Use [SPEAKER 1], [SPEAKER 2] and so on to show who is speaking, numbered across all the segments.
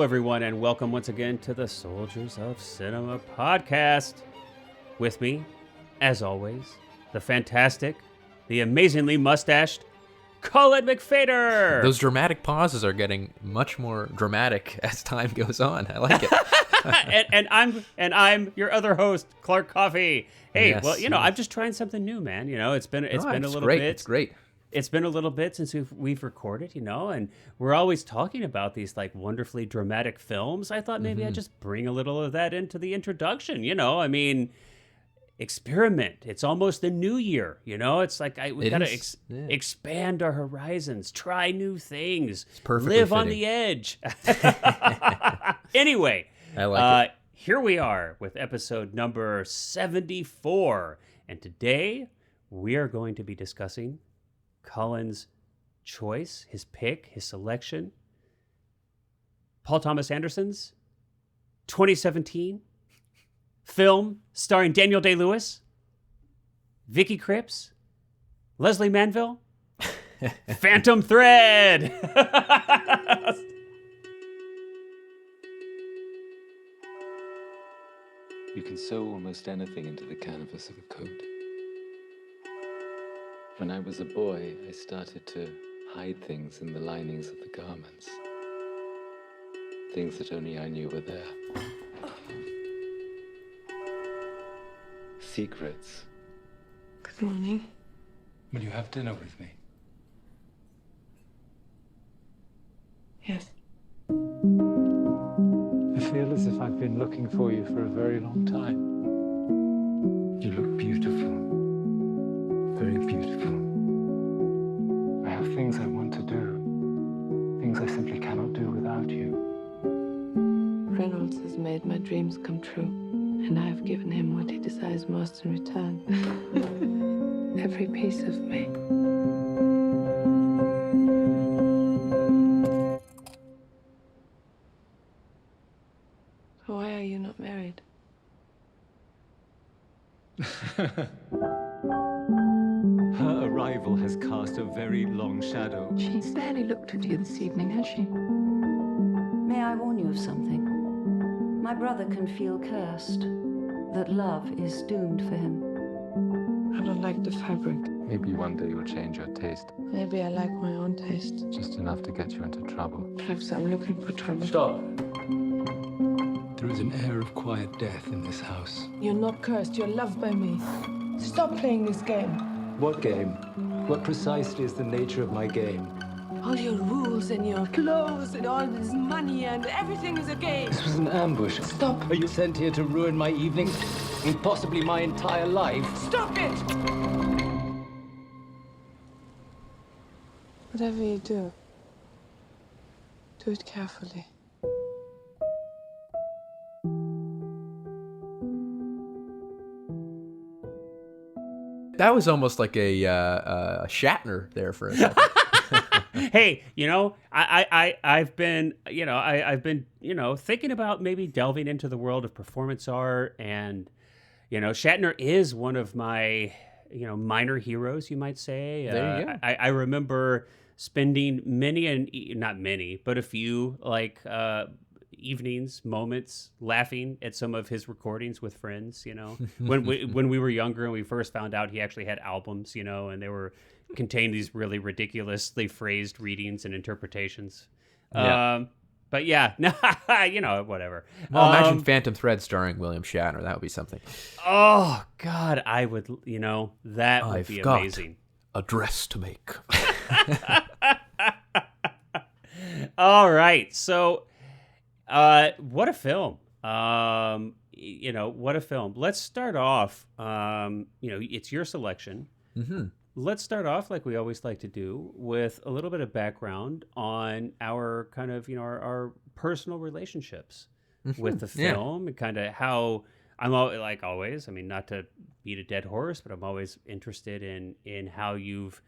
[SPEAKER 1] everyone, and welcome once again to the Soldiers of Cinema podcast. With me, as always, the fantastic, the amazingly mustached Cullen McFader.
[SPEAKER 2] Those dramatic pauses are getting much more dramatic as time goes on. I like it.
[SPEAKER 1] and I'm your other host, Clark Coffey. Hey,
[SPEAKER 2] yes,
[SPEAKER 1] well, I'm just trying something new, man. It's been a little
[SPEAKER 2] great.
[SPEAKER 1] bit.
[SPEAKER 2] It's great.
[SPEAKER 1] It's been a little bit since we've recorded, and we're always talking about these like wonderfully dramatic films. I thought maybe I'd just bring a little of that into the introduction. Experiment. It's almost the new year. It's like we gotta expand our horizons, try new things, live on the edge. Anyway,
[SPEAKER 2] I like it.
[SPEAKER 1] Here we are with episode number 74, and today we are going to be discussing Cullen's choice, his pick, his selection. Paul Thomas Anderson's 2017 film starring Daniel Day-Lewis, Vicky Krieps, Leslie Manville, Phantom Thread.
[SPEAKER 3] You can sew almost anything into the canvas of a coat. When I was a boy, I started to hide things in the linings of the garments. Things that only I knew were there. Secrets.
[SPEAKER 4] Good morning.
[SPEAKER 3] Will you have dinner with me?
[SPEAKER 4] Yes.
[SPEAKER 5] I feel as if I've been looking for you for a very long time.
[SPEAKER 3] You look beautiful. Very beautiful.
[SPEAKER 5] I have things I want to do. Things I simply cannot do without you.
[SPEAKER 4] Reynolds has made my dreams come true, and I have given him what he desires most in return. Every piece of me. Why are you not married?
[SPEAKER 5] Her arrival has cast a very long shadow.
[SPEAKER 4] She's barely looked at you this evening, has she?
[SPEAKER 6] May I warn you of something? My brother can feel cursed, that love is doomed for him.
[SPEAKER 4] I don't like the fabric.
[SPEAKER 3] Maybe one day you'll change your taste.
[SPEAKER 4] Maybe I like my own taste.
[SPEAKER 3] Just enough to get you into trouble.
[SPEAKER 4] Perhaps I'm looking for trouble.
[SPEAKER 3] Stop. There is an air of quiet death in this house.
[SPEAKER 4] You're not cursed, you're loved by me. Stop playing this game.
[SPEAKER 5] What game? What precisely is the nature of my game?
[SPEAKER 4] All your rules and your clothes and all this money and everything is a game.
[SPEAKER 5] This was an ambush.
[SPEAKER 4] Stop.
[SPEAKER 5] Are you sent here to ruin my evening and possibly my entire life?
[SPEAKER 4] Stop it! Whatever you do it carefully.
[SPEAKER 2] That was almost like a Shatner there for a second.
[SPEAKER 1] Hey, I've been thinking about maybe delving into the world of performance art, and Shatner is one of my minor heroes, you might say.
[SPEAKER 2] There you go.
[SPEAKER 1] I remember spending a few evenings, moments laughing at some of his recordings with friends. When we were younger and we first found out he actually had albums, and they contained these really ridiculously phrased readings and interpretations.
[SPEAKER 2] Yeah.
[SPEAKER 1] But yeah, whatever.
[SPEAKER 2] Well, imagine Phantom Thread starring William Shatner. That would be something.
[SPEAKER 1] Oh God, I would. That would be amazing.
[SPEAKER 2] A dress to make.
[SPEAKER 1] All right, so. What a film. What a film. Let's start off, it's your selection.
[SPEAKER 2] Mm-hmm.
[SPEAKER 1] Let's start off like we always like to do with a little bit of background on our kind of, our personal relationships with the film and kind of how like always, not to beat a dead horse, but I'm always interested in how you've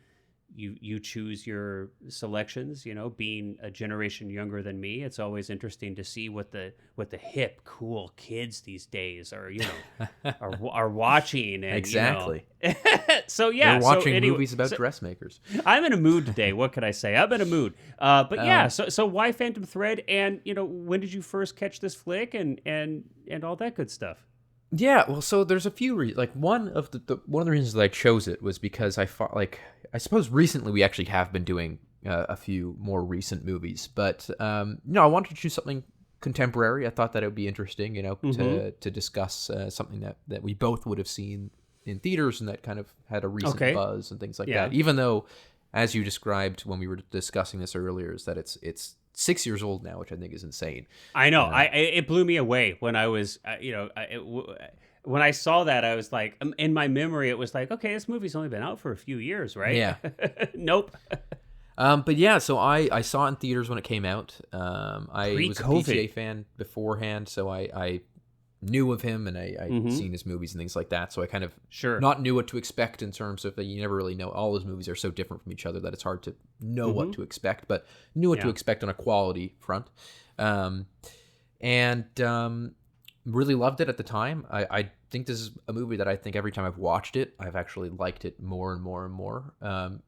[SPEAKER 1] you choose your selections. You know, being a generation younger than me, it's always interesting to see what the hip, cool kids these days are, are watching. And,
[SPEAKER 2] Exactly.
[SPEAKER 1] So yeah,
[SPEAKER 2] They're watching
[SPEAKER 1] anyway,
[SPEAKER 2] movies about dressmakers.
[SPEAKER 1] I'm in a mood today. What could I say? I'm in a mood. But yeah, so why Phantom Thread? And when did you first catch this flick and all that good stuff?
[SPEAKER 2] Yeah, well, so there's a few reasons. One of the reasons that I chose it was because I I suppose recently we actually have been doing a few more recent movies, but I wanted to choose something contemporary. I thought that it would be interesting, to discuss something that we both would have seen in theaters and that kind of had a recent buzz and things like that. Even though, as you described when we were discussing this earlier, is that it's 6 years old now, which I think is insane.
[SPEAKER 1] I know. It blew me away when I was, when I saw that. I was like, in my memory, it was like, okay, this movie's only been out for a few years, right?
[SPEAKER 2] Yeah.
[SPEAKER 1] Nope.
[SPEAKER 2] But yeah, so I saw it in theaters when it came out. I was a
[SPEAKER 1] Pre-COVID.
[SPEAKER 2] PTA fan beforehand, so I knew of him and I'd seen his movies and things like that. So I kind of not knew what to expect in terms of you never really know. All his movies are so different from each other that it's hard to know what to expect, but knew what to expect on a quality front. And really loved it at the time. I think this is a movie that I think every time I've watched it, I've actually liked it more and more and more,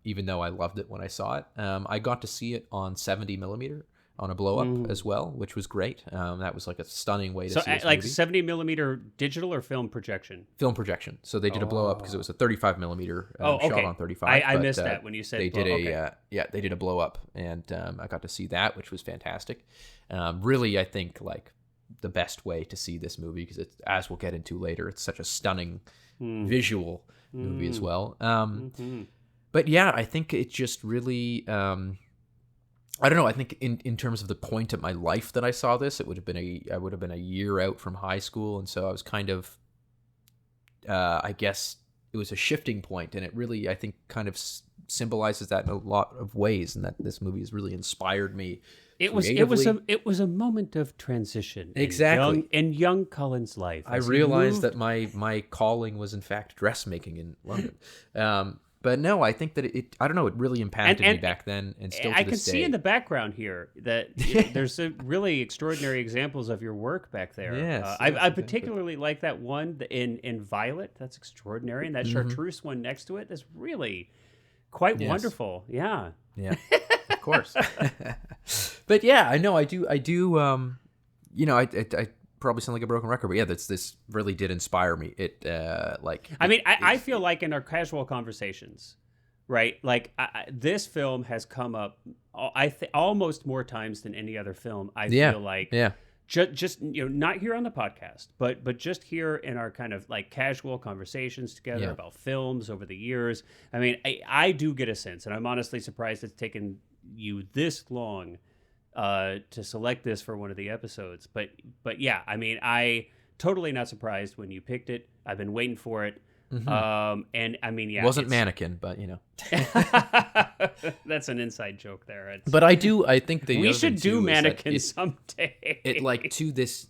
[SPEAKER 2] even though I loved it when I saw it. I got to see it on 70 millimeter on a blow up as well, which was great. That was like a stunning way to see this
[SPEAKER 1] like
[SPEAKER 2] movie.
[SPEAKER 1] 70 millimeter digital or film projection?
[SPEAKER 2] Film projection. So they did a blow up because it was a 35 millimeter shot on 35.
[SPEAKER 1] I missed that when you said
[SPEAKER 2] they did they did a blow up, and I got to see that, which was fantastic. Really, I think like the best way to see this movie, because it's, as we'll get into later, it's such a stunning visual movie as well. But yeah, I think it just really. I don't know. I think in terms of the point of my life that I saw this, I would have been a year out from high school, and so I was kind of, I guess it was a shifting point, and it really, I think, kind of symbolizes that in a lot of ways, and that this movie has really inspired me. It was
[SPEAKER 1] a moment of transition.
[SPEAKER 2] Exactly.
[SPEAKER 1] In young Cullen's life.
[SPEAKER 2] I realized that my calling was in fact dressmaking in London. But no, I think that I don't know, it really impacted me back then, and still to
[SPEAKER 1] I
[SPEAKER 2] this
[SPEAKER 1] can
[SPEAKER 2] day.
[SPEAKER 1] see in the background here that there's really extraordinary examples of your work back there.
[SPEAKER 2] Yes,
[SPEAKER 1] I particularly like that one in Violet. That's extraordinary. And that Chartreuse one next to it is really quite wonderful. Yeah.
[SPEAKER 2] Yeah, of course. But yeah, I know, I do, I probably sound like a broken record, but yeah, this really did inspire me.
[SPEAKER 1] I feel like in our casual conversations, right? Like this film has come up, almost more times than any other film. I feel like, just not here on the podcast, but just here in our kind of like casual conversations together about films over the years. I mean, I do get a sense, and I'm honestly surprised it's taken you this long to select this for one of the episodes, but yeah, I mean, I totally not surprised when you picked it. I've been waiting for it, and I mean, yeah,
[SPEAKER 2] wasn't Mannequin, but
[SPEAKER 1] that's an inside joke there.
[SPEAKER 2] But I think we
[SPEAKER 1] should do Mannequin someday.
[SPEAKER 2] It like to this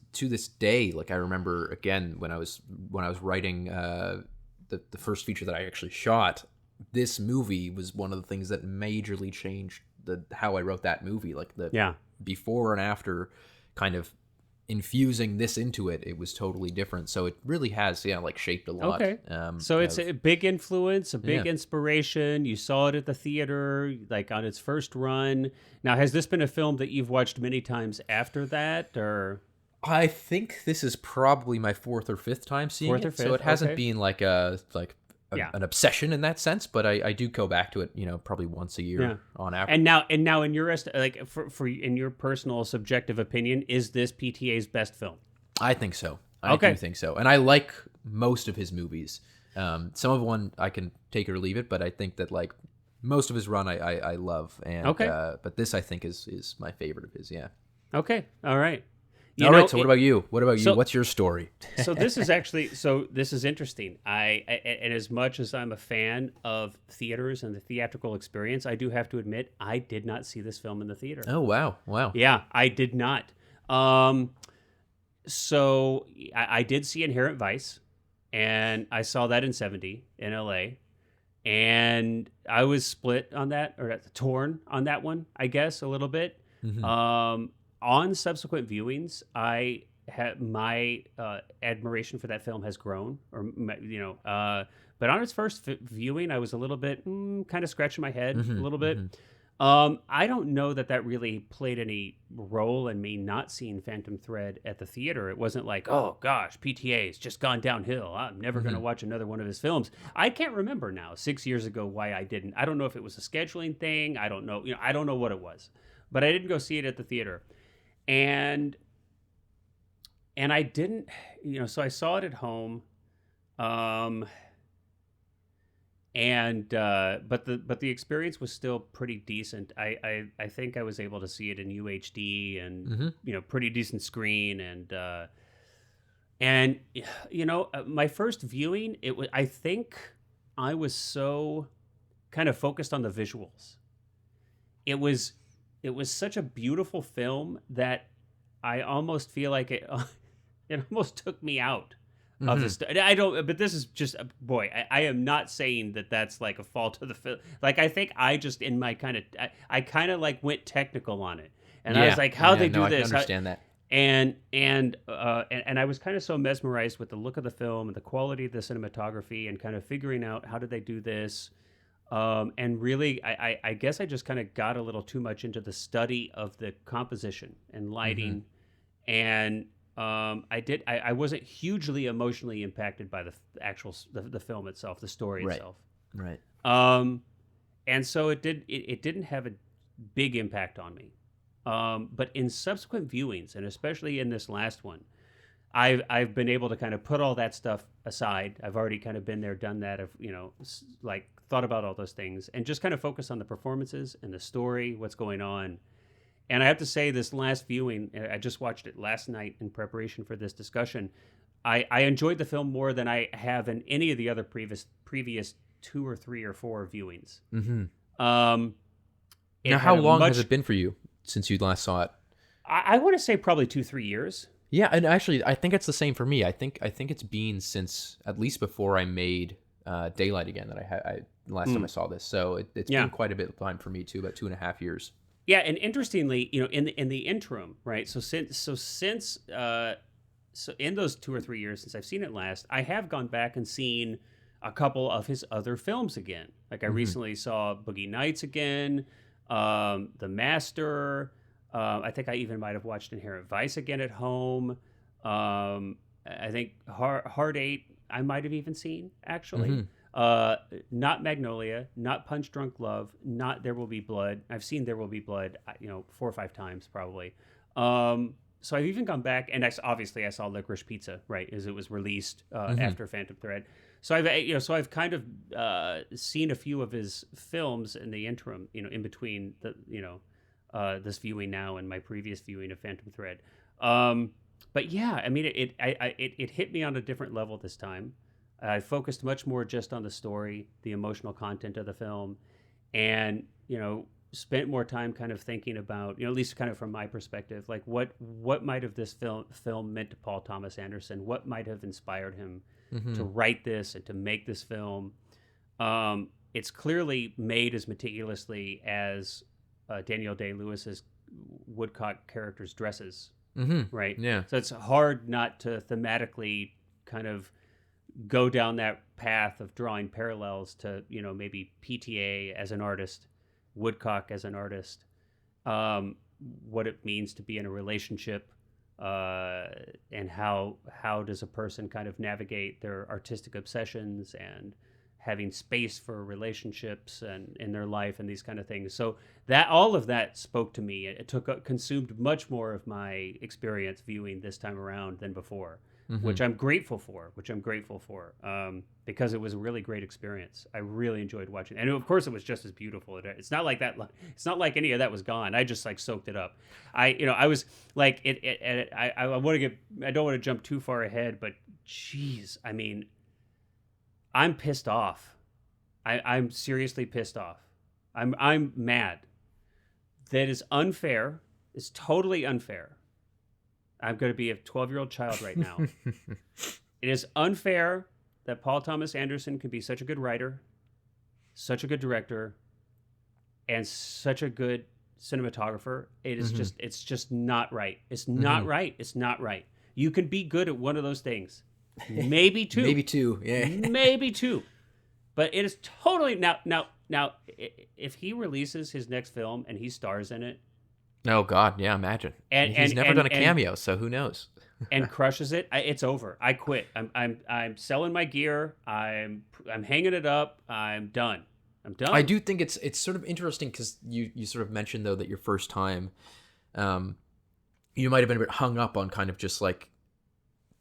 [SPEAKER 2] day, like I remember again when I was writing the first feature that I actually shot. This movie was one of the things that majorly changed how I wrote that movie, like before and after kind of infusing this into it, it was totally different. So it really has, shaped a lot.
[SPEAKER 1] Okay. So it's a big influence, a big inspiration. You saw it at the theater, like on its first run. Now, has this been a film that you've watched many times after that, or?
[SPEAKER 2] I think this is probably my fourth or fifth time seeing it. So it hasn't been like an obsession in that sense, but I do go back to it, probably once a year on average. And now in your
[SPEAKER 1] in your personal subjective opinion, is this PTA's best film?
[SPEAKER 2] I think so. I do think so, and I like most of his movies. Some of one I can take or leave it, but I think that like most of his run I love, and but this I think is my favorite of his. Yeah.
[SPEAKER 1] Okay. All right.
[SPEAKER 2] All right. So what about you? What's your story?
[SPEAKER 1] So this is interesting. And as much as I'm a fan of theaters and the theatrical experience, I do have to admit I did not see this film in the theater.
[SPEAKER 2] Oh wow!
[SPEAKER 1] Yeah, I did not. So I did see Inherent Vice, and I saw that in 70 in LA. and I was split on that, or torn on that one, I guess, a little bit. On subsequent viewings, I had my admiration for that film has grown, but on its first viewing, I was a little bit kind of scratching my head a little bit. I don't know that really played any role in me not seeing Phantom Thread at the theater. It wasn't like, oh gosh, PTA's just gone downhill, I'm never going to watch another one of his films. I can't remember now, 6 years ago, why I didn't. I don't know if it was a scheduling thing. I don't know. I don't know what it was, but I didn't go see it at the theater. And I didn't, so I saw it at home. But the experience was still pretty decent. I think I was able to see it in UHD and pretty decent screen, and my first viewing, I think I was so kind of focused on the visuals. It was such a beautiful film that I almost feel like it almost took me out of the I don't, but this is just, boy, I am not saying that that's like a fault of the film. Like, I think I just, in my I kind of like went technical on it. And I was like, how they do this?
[SPEAKER 2] I can understand that.
[SPEAKER 1] And I was kind of so mesmerized with the look of the film and the quality of the cinematography and kind of figuring out how did they do this. And really, I guess I just kind of got a little too much into the study of the composition and lighting. And I wasn't hugely emotionally impacted by the actual the film itself, the story itself.
[SPEAKER 2] Right.
[SPEAKER 1] And so it didn't have a big impact on me. But in subsequent viewings, and especially in this last one, I've been able to kind of put all that stuff aside. I've already kind of been there, done that. I've like thought about all those things and just kind of focus on the performances and the story, what's going on. And I have to say, this last viewing, I just watched it last night in preparation for this discussion. I enjoyed the film more than I have in any of the other previous 2 or 3 or 4 viewings.
[SPEAKER 2] Now, how long has it been for you since you last saw it?
[SPEAKER 1] I want to say probably 2-3 years.
[SPEAKER 2] Yeah, and actually, I think it's the same for me. I think it's been since at least before I made Daylight again that I last time I saw this. So it's been quite a bit of time for me too, about 2.5 years.
[SPEAKER 1] Yeah, and interestingly, in the interim, right? So in those 2 or 3 years since I've seen it last, I have gone back and seen a couple of his other films again. Like I recently saw Boogie Nights again, The Master. I think I even might have watched Inherent Vice again at home. I think Hard 8 I might have even seen, actually. Not Magnolia, not Punch Drunk Love, not There Will Be Blood. I've seen There Will Be Blood, 4 or 5 times probably. So I've even gone back, and obviously I saw Licorice Pizza, right, as it was released after Phantom Thread. So I've kind of seen a few of his films in the interim, in between this viewing now and my previous viewing of Phantom Thread. But yeah, I mean, it hit me on a different level this time. I focused much more just on the story, the emotional content of the film, and spent more time kind of thinking about, at least kind of from my perspective, like what might have this film meant to Paul Thomas Anderson? What might have inspired him to write this and to make this film? It's clearly made as meticulously as Daniel Day-Lewis's Woodcock character's dresses, right?
[SPEAKER 2] Yeah.
[SPEAKER 1] So it's hard not to thematically kind of go down that path of drawing parallels to, maybe PTA as an artist, Woodcock as an artist, what it means to be in a relationship, and how does a person kind of navigate their artistic obsessions and having space for relationships and in their life and these kind of things. So that all of that spoke to me. It consumed much more of my experience viewing this time around than before. Which I'm grateful for, because it was a really great experience. I really enjoyed watching it. And of course it was just as beautiful. It's not like that. It's not like any of that was gone. I just like soaked it up. I was like, I don't want to jump too far ahead, but geez, I mean, I'm pissed off. I'm seriously pissed off. I'm mad. That is unfair. It's totally unfair. I'm going to be a 12-year-old child right now. It is unfair that Paul Thomas Anderson can be such a good writer such a good director and such a good cinematographer. It is it's just not right. It's not right. It's not right. You can be good at one of those things. Maybe two.
[SPEAKER 2] Maybe two. Yeah.
[SPEAKER 1] Maybe two. But it is totally now if he releases his next film and he stars in it,
[SPEAKER 2] Oh God, yeah, imagine.
[SPEAKER 1] And-
[SPEAKER 2] He's
[SPEAKER 1] and-
[SPEAKER 2] never
[SPEAKER 1] and-
[SPEAKER 2] done a
[SPEAKER 1] and-
[SPEAKER 2] cameo, so who knows?
[SPEAKER 1] and crushes it, it's over. I quit. I'm selling my gear. I'm hanging it up. I'm done.
[SPEAKER 2] I do think it's sort of interesting because you sort of mentioned though that your first time, you might have been a bit hung up on kind of just like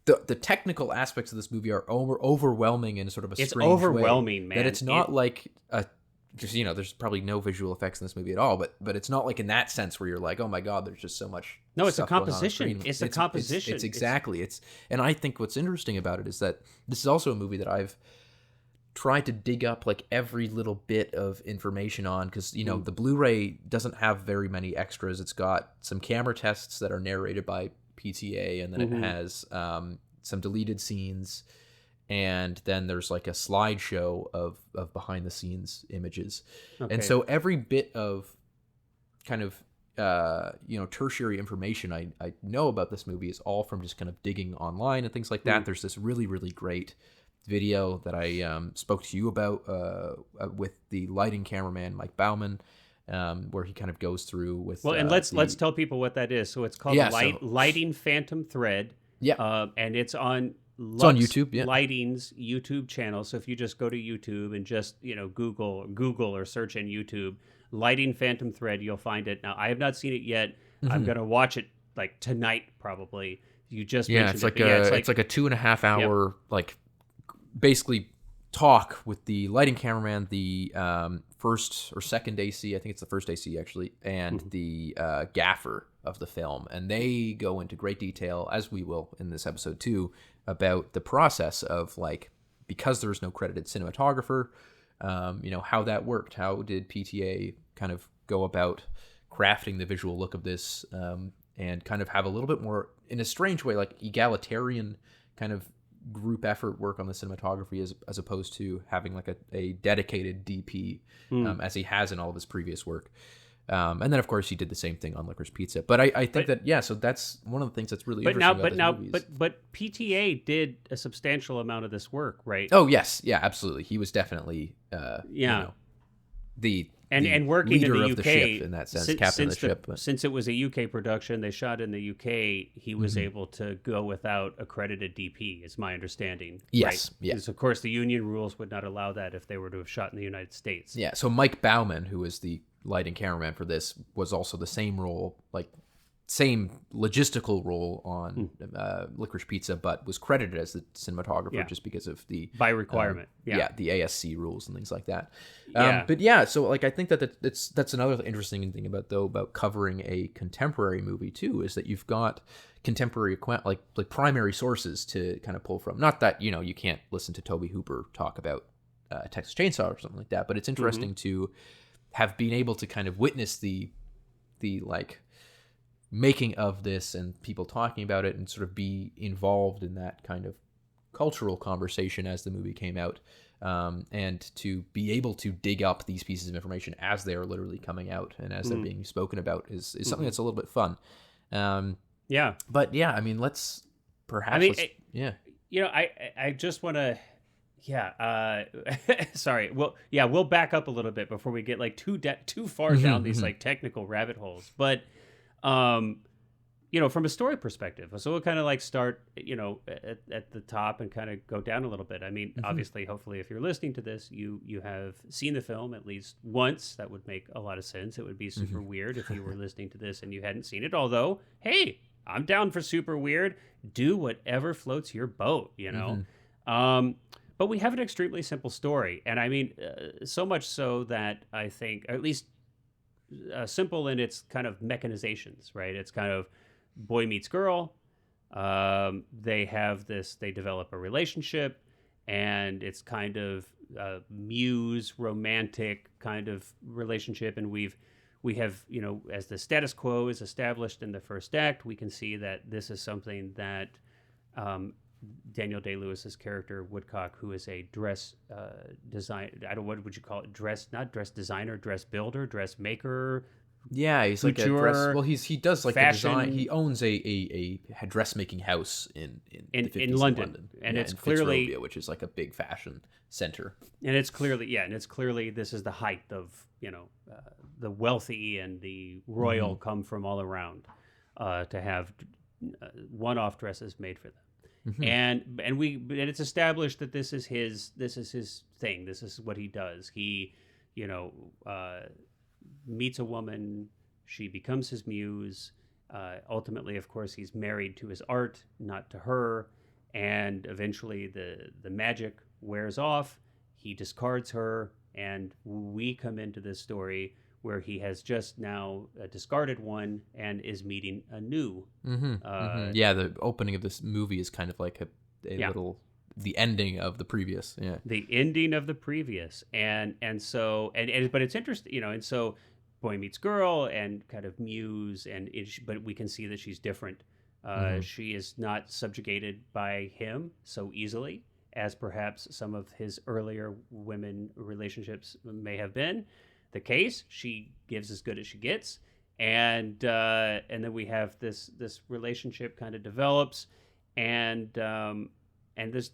[SPEAKER 2] the technical aspects of this movie are overwhelming in sort of a
[SPEAKER 1] It's
[SPEAKER 2] strange
[SPEAKER 1] overwhelming,
[SPEAKER 2] way,
[SPEAKER 1] man.
[SPEAKER 2] that it's not like a just there's probably no visual effects in this movie at all, but it's not like in that sense where you're like, oh my God, there's just so much.
[SPEAKER 1] No, it's a
[SPEAKER 2] stuff going on
[SPEAKER 1] composition.
[SPEAKER 2] screen.
[SPEAKER 1] It's a composition.
[SPEAKER 2] It's exactly. And I think what's interesting about it is that this is also a movie that I've tried to dig up like every little bit of information on because the Blu-ray doesn't have very many extras. It's got some camera tests that are narrated by PTA, and then it has some deleted scenes. And then there's like a slideshow of behind the scenes images.
[SPEAKER 1] Okay.
[SPEAKER 2] And so every bit of kind of, tertiary information I know about this movie is all from just kind of digging online and things like that. There's this really, really great video that I spoke to you about with the lighting cameraman, Mike Bauman, where he kind of goes through with...
[SPEAKER 1] Well, and let's tell people what that is. So it's called Lighting Phantom Thread.
[SPEAKER 2] Yeah.
[SPEAKER 1] And it's on...
[SPEAKER 2] It's on YouTube, yeah.
[SPEAKER 1] Lighting's YouTube channel. So if you just go to YouTube and just Google or search in YouTube Lighting Phantom Thread, you'll find it. Now I have not seen it yet. I'm gonna watch it like tonight probably. You just mentioned
[SPEAKER 2] it's like a 2.5 hour like basically talk with the lighting cameraman, the first or second AC, I think it's the first AC actually, and the gaffer of the film, and they go into great detail, as we will in this episode too, about the process of like, because there's no credited cinematographer, how that worked. How did PTA kind of go about crafting the visual look of this, and kind of have a little bit more, in a strange way, like egalitarian kind of group effort work on the cinematography as opposed to having like a dedicated DP, as he has in all of his previous work. And then, of course, he did the same thing on Licorice Pizza. But I think so that's one of the things that's really interesting about this movie.
[SPEAKER 1] But PTA did a substantial amount of this work, right?
[SPEAKER 2] Oh, yes. Yeah, absolutely. He was definitely, the
[SPEAKER 1] working in
[SPEAKER 2] leader
[SPEAKER 1] the
[SPEAKER 2] of
[SPEAKER 1] UK,
[SPEAKER 2] the ship in that sense, captain of the ship.
[SPEAKER 1] Since it was a UK production, they shot in the UK, he was able to go without accredited DP, is my understanding.
[SPEAKER 2] Yes,
[SPEAKER 1] right?
[SPEAKER 2] yeah.
[SPEAKER 1] Because, of course, the union rules would not allow that if they were to have shot in the United States.
[SPEAKER 2] Yeah, so Mike Bauman, who is the lighting cameraman for this, was also the same role, like same logistical role on Licorice Pizza, but was credited as the cinematographer just because of the
[SPEAKER 1] by requirement.
[SPEAKER 2] The ASC rules and things like that.
[SPEAKER 1] Yeah.
[SPEAKER 2] But yeah, so like I think that's another interesting thing about covering a contemporary movie too, is that you've got contemporary like primary sources to kind of pull from. Not that you can't listen to Tobe Hooper talk about Texas Chainsaw or something like that, but it's interesting to have been able to kind of witness the like making of this and people talking about it and sort of be involved in that kind of cultural conversation as the movie came out, and to be able to dig up these pieces of information as they are literally coming out and as they're being spoken about is something that's a little bit fun. But yeah, I mean, let's perhaps
[SPEAKER 1] I just want to sorry. We'll back up a little bit before we get like too far down these like technical rabbit holes. But from a story perspective, so we'll kind of like start at the top and kind of go down a little bit. I mean, obviously, hopefully, if you're listening to this, you have seen the film at least once. That would make a lot of sense. It would be super weird if you were listening to this and you hadn't seen it. Although, hey, I'm down for super weird. Do whatever floats your boat, But we have an extremely simple story. And I mean, so much so that I think, or at least simple in its kind of mechanizations, right? It's kind of boy meets girl. They develop a relationship, and it's kind of muse romantic kind of relationship. And we have, as the status quo is established in the first act, we can see that this is something that Daniel Day-Lewis's character Woodcock, who is a dress design. I don't what would you call it? Not dress designer, dress builder, dressmaker.
[SPEAKER 2] Yeah, he's like a
[SPEAKER 1] couture,
[SPEAKER 2] dress. Well, he does like
[SPEAKER 1] fashion.
[SPEAKER 2] the design. He owns a dressmaking house in the 50s
[SPEAKER 1] in London, and it's
[SPEAKER 2] in
[SPEAKER 1] clearly
[SPEAKER 2] Fitzrovia, which is like a big fashion center.
[SPEAKER 1] And it's clearly this is the height of the wealthy and the royal come from all around to have one-off dresses made for them. And it's established that this is his thing. This is what he does. He meets a woman, she becomes his muse. Ultimately, of course, he's married to his art, not to her. And eventually the magic wears off. He discards her, and we come into this story where he has just now discarded one and is meeting a new.
[SPEAKER 2] Yeah, the opening of this movie is kind of like a little the ending of the previous. Yeah,
[SPEAKER 1] the ending of the previous, and so but it's interesting, and so boy meets girl and kind of muse, but we can see that she's different. She is not subjugated by him so easily as perhaps some of his earlier women relationships may have been the case. She gives as good as she gets, and then we have this relationship kind of develops, and this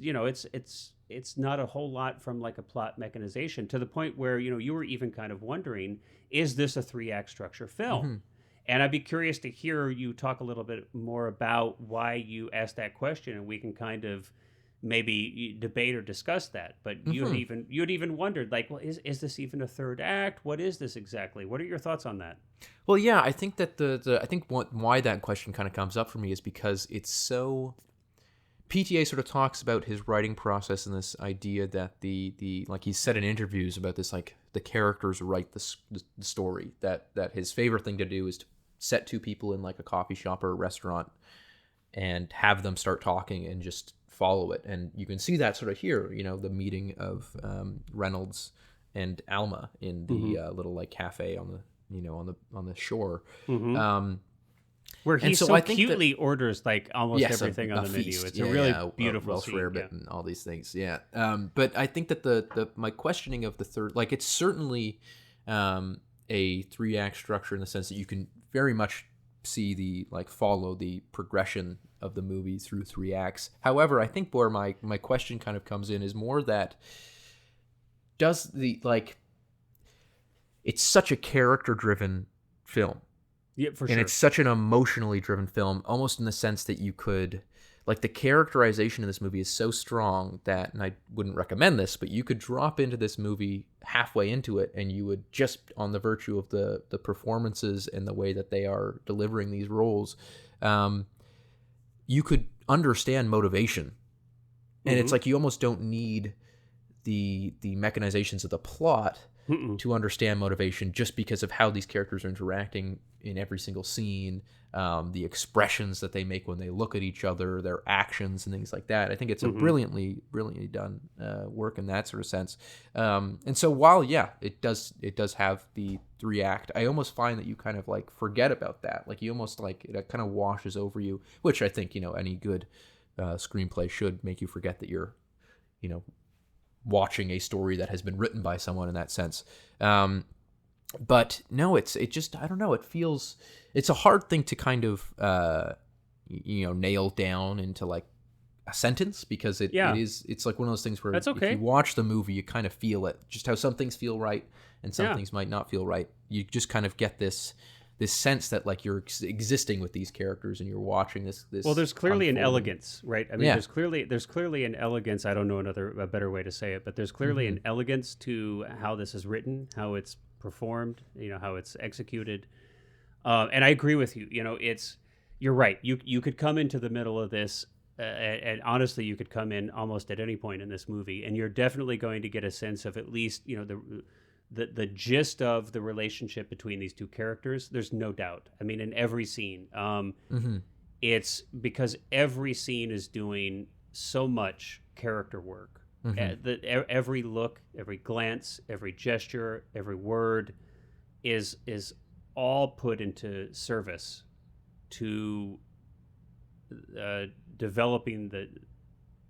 [SPEAKER 1] it's not a whole lot from like a plot mechanization to the point where you were even kind of wondering, is this a 3-act structure film? And I'd be curious to hear you talk a little bit more about why you asked that question, and we can kind of maybe debate or discuss that. But you had even wondered, like, well, is this even a 3rd act? What is this exactly? What are your thoughts on that?
[SPEAKER 2] Well, yeah, I think that why that question kind of comes up for me is because it's so. PTA sort of talks about his writing process and this idea that the like he's said in interviews about this, like the characters write the story, that his favorite thing to do is to set 2 people in like a coffee shop or a restaurant and have them start talking and just follow it. And you can see that sort of here, the meeting of Reynolds and Alma in the little like cafe on the on the shore.
[SPEAKER 1] Where he so cutely orders like almost everything on the menu. It's a really beautiful
[SPEAKER 2] Welsh
[SPEAKER 1] scene.
[SPEAKER 2] rarebit and all these things. Yeah. But I think that my questioning of the third, like it's certainly a 3-act structure in the sense that you can very much see follow the progression of the movie through 3 acts. However, I think where my question kind of comes in is more that does it's such a character-driven film.
[SPEAKER 1] Yeah, for sure.
[SPEAKER 2] And it's such an emotionally driven film, almost in the sense that you could, the characterization in this movie is so strong that, and I wouldn't recommend this, but you could drop into this movie halfway into it and you would just, on the virtue of the performances and the way that they are delivering these roles, you could understand motivation. And it's like you almost don't need the mechanizations of the plot to understand motivation, just because of how these characters are interacting in every single scene, the expressions that they make when they look at each other, their actions and things like that. I think it's a brilliantly done work in that sort of sense. And so while it does have the 3-act, I almost find that you kind of forget about that. You almost it kind of washes over you, which I think any good screenplay should make you forget that you're watching a story that has been written by someone in that sense. But no, it just, I don't know, it's a hard thing to kind of, nail down into a sentence, because it's like one of those things where if you watch the movie, you kind of feel it, just how some things feel right and some things might not feel right. You just kind of get this sense that you're existing with these characters and you're watching this.
[SPEAKER 1] Well, there's clearly an elegance, right? I mean, there's clearly an elegance. I don't know a better way to say it, but there's clearly an elegance to how this is written, how it's performed, how it's executed. And I agree with you. You're right. You could come into the middle of this, and honestly, you could come in almost at any point in this movie, and you're definitely going to get a sense of at least the gist of the relationship between these 2 characters. There's no doubt. I mean, in every scene, it's because every scene is doing so much character work. Every look, every glance, every gesture, every word is all put into service to developing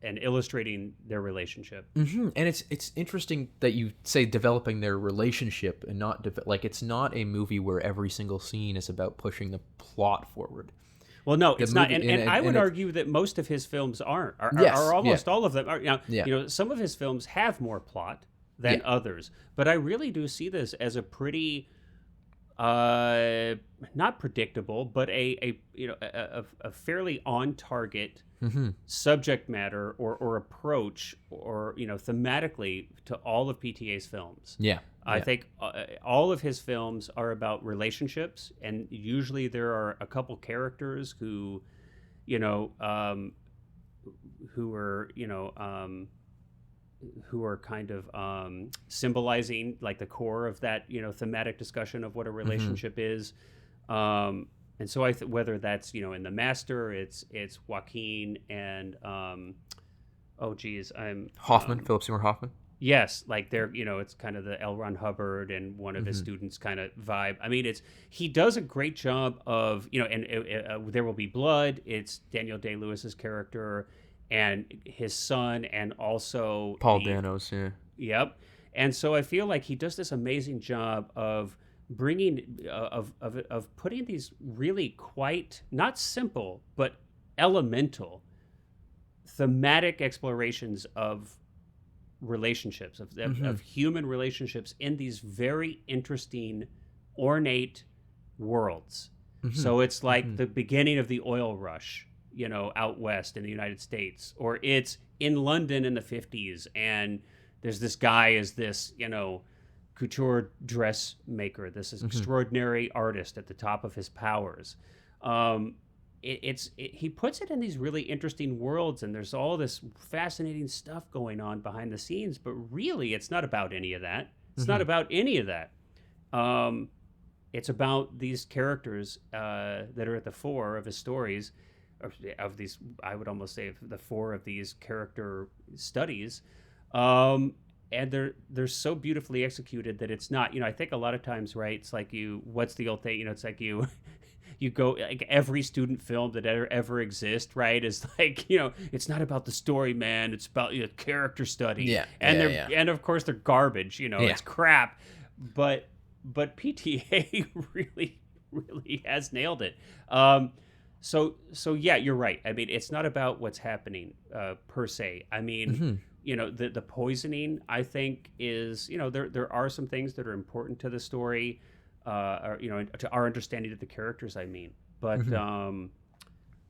[SPEAKER 1] and illustrating their relationship.
[SPEAKER 2] And it's interesting that you say developing their relationship and not like it's not a movie where every single scene is about pushing the plot forward.
[SPEAKER 1] Well, no, it's not,
[SPEAKER 2] movie-
[SPEAKER 1] and I would
[SPEAKER 2] it's-
[SPEAKER 1] argue that most of his films aren't,
[SPEAKER 2] Yes,
[SPEAKER 1] are almost
[SPEAKER 2] yeah.
[SPEAKER 1] all of them are. Now,
[SPEAKER 2] Yeah.
[SPEAKER 1] you know, some of his films have more plot than
[SPEAKER 2] Yeah.
[SPEAKER 1] others, but I really do see this as a pretty, not predictable, but a you know a fairly on target subject matter or approach or you know thematically to all of PTA's films.
[SPEAKER 2] Yeah.
[SPEAKER 1] I think all of his films are about relationships, and usually there are a couple characters who, you know, who are kind of symbolizing like the core of that you know thematic discussion of what a relationship is. And so whether that's you know in The Master, it's Joaquin and
[SPEAKER 2] Hoffman, Philip Seymour Hoffman.
[SPEAKER 1] Yes, like they're you know it's kind of the L. Ron Hubbard and one of his students kind of vibe. I mean, he does a great job of you know, and There Will Be Blood. It's Daniel Day-Lewis's character and his son, and also
[SPEAKER 2] Paul Dano's. Yeah.
[SPEAKER 1] Yep. And so I feel like he does this amazing job of bringing of putting these really quite not simple but elemental thematic explorations of relationships of human relationships in these very interesting ornate worlds. So it's like the beginning of the oil rush, you know, out west in the United States, or it's in London in the 50s and there's this guy as this, you know, couture dressmaker, this is extraordinary artist at the top of his powers. He puts it in these really interesting worlds, and there's all this fascinating stuff going on behind the scenes, but really it's not about any of that. It's not about any of that. It's about these characters that are at the fore of his stories, of these, I would almost say, the four of these character studies. And they're so beautifully executed that it's not, you know, I think a lot of times, right, it's like what's the old thing, you know, it's like you go, like every student film that ever exists, right, is like, you know, it's not about the story, man, it's about character study.
[SPEAKER 2] Yeah.
[SPEAKER 1] And
[SPEAKER 2] yeah.
[SPEAKER 1] and of course they're garbage, you know,
[SPEAKER 2] Yeah.
[SPEAKER 1] it's crap. But PTA really has nailed it. So yeah, you're right. I mean, it's not about what's happening per se. I mean, you know, the poisoning, I think, is, you know, there are some things that are important to the story, or, you know, to our understanding of the characters, I mean. But,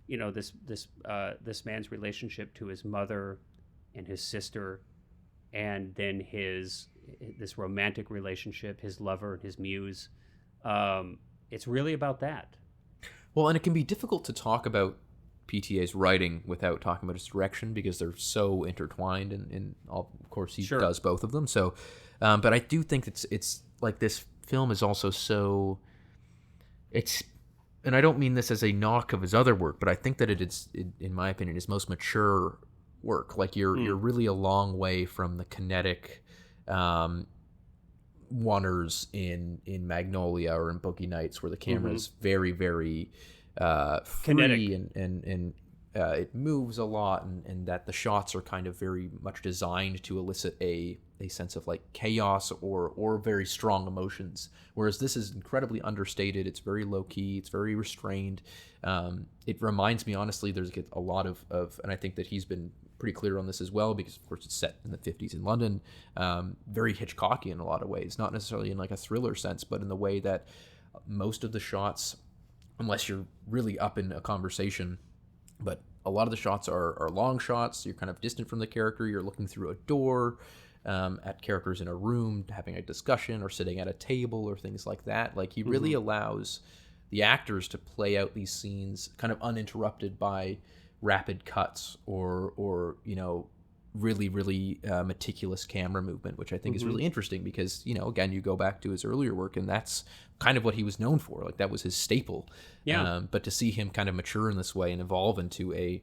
[SPEAKER 1] you know, this man's relationship to his mother and his sister, and then this romantic relationship, his lover and his muse, it's really about that.
[SPEAKER 2] Well, and it can be difficult to talk about PTA's writing without talking about its direction because they're so intertwined, and of course he does both of them. So, but I do think it's like this film is also so. And I don't mean this as a knock of his other work, but I think that in my opinion, his most mature work. Like you're really a long way from the kinetic oneers in Magnolia or in Boogie Nights, where the camera is very, very free
[SPEAKER 1] kinetic,
[SPEAKER 2] and it moves a lot, and that the shots are kind of very much designed to elicit a sense of like chaos or very strong emotions, whereas this is incredibly understated. It's very low key, it's very restrained. It reminds me, honestly, there's a lot of and I think that he's been pretty clear on this as well, because of course it's set in the 50s in London, very Hitchcocky in a lot of ways, not necessarily in like a thriller sense, but in the way that most of the shots, unless you're really up in a conversation, but a lot of the shots are long shots. You're kind of distant from the character. You're looking through a door at characters in a room having a discussion or sitting at a table or things like that. Like he really allows the actors to play out these scenes kind of uninterrupted by rapid cuts or you know, really meticulous camera movement, which I think is really interesting because, you know, again, you go back to his earlier work and that's kind of what he was known for. Like that was his staple. But to see him kind of mature in this way and evolve into a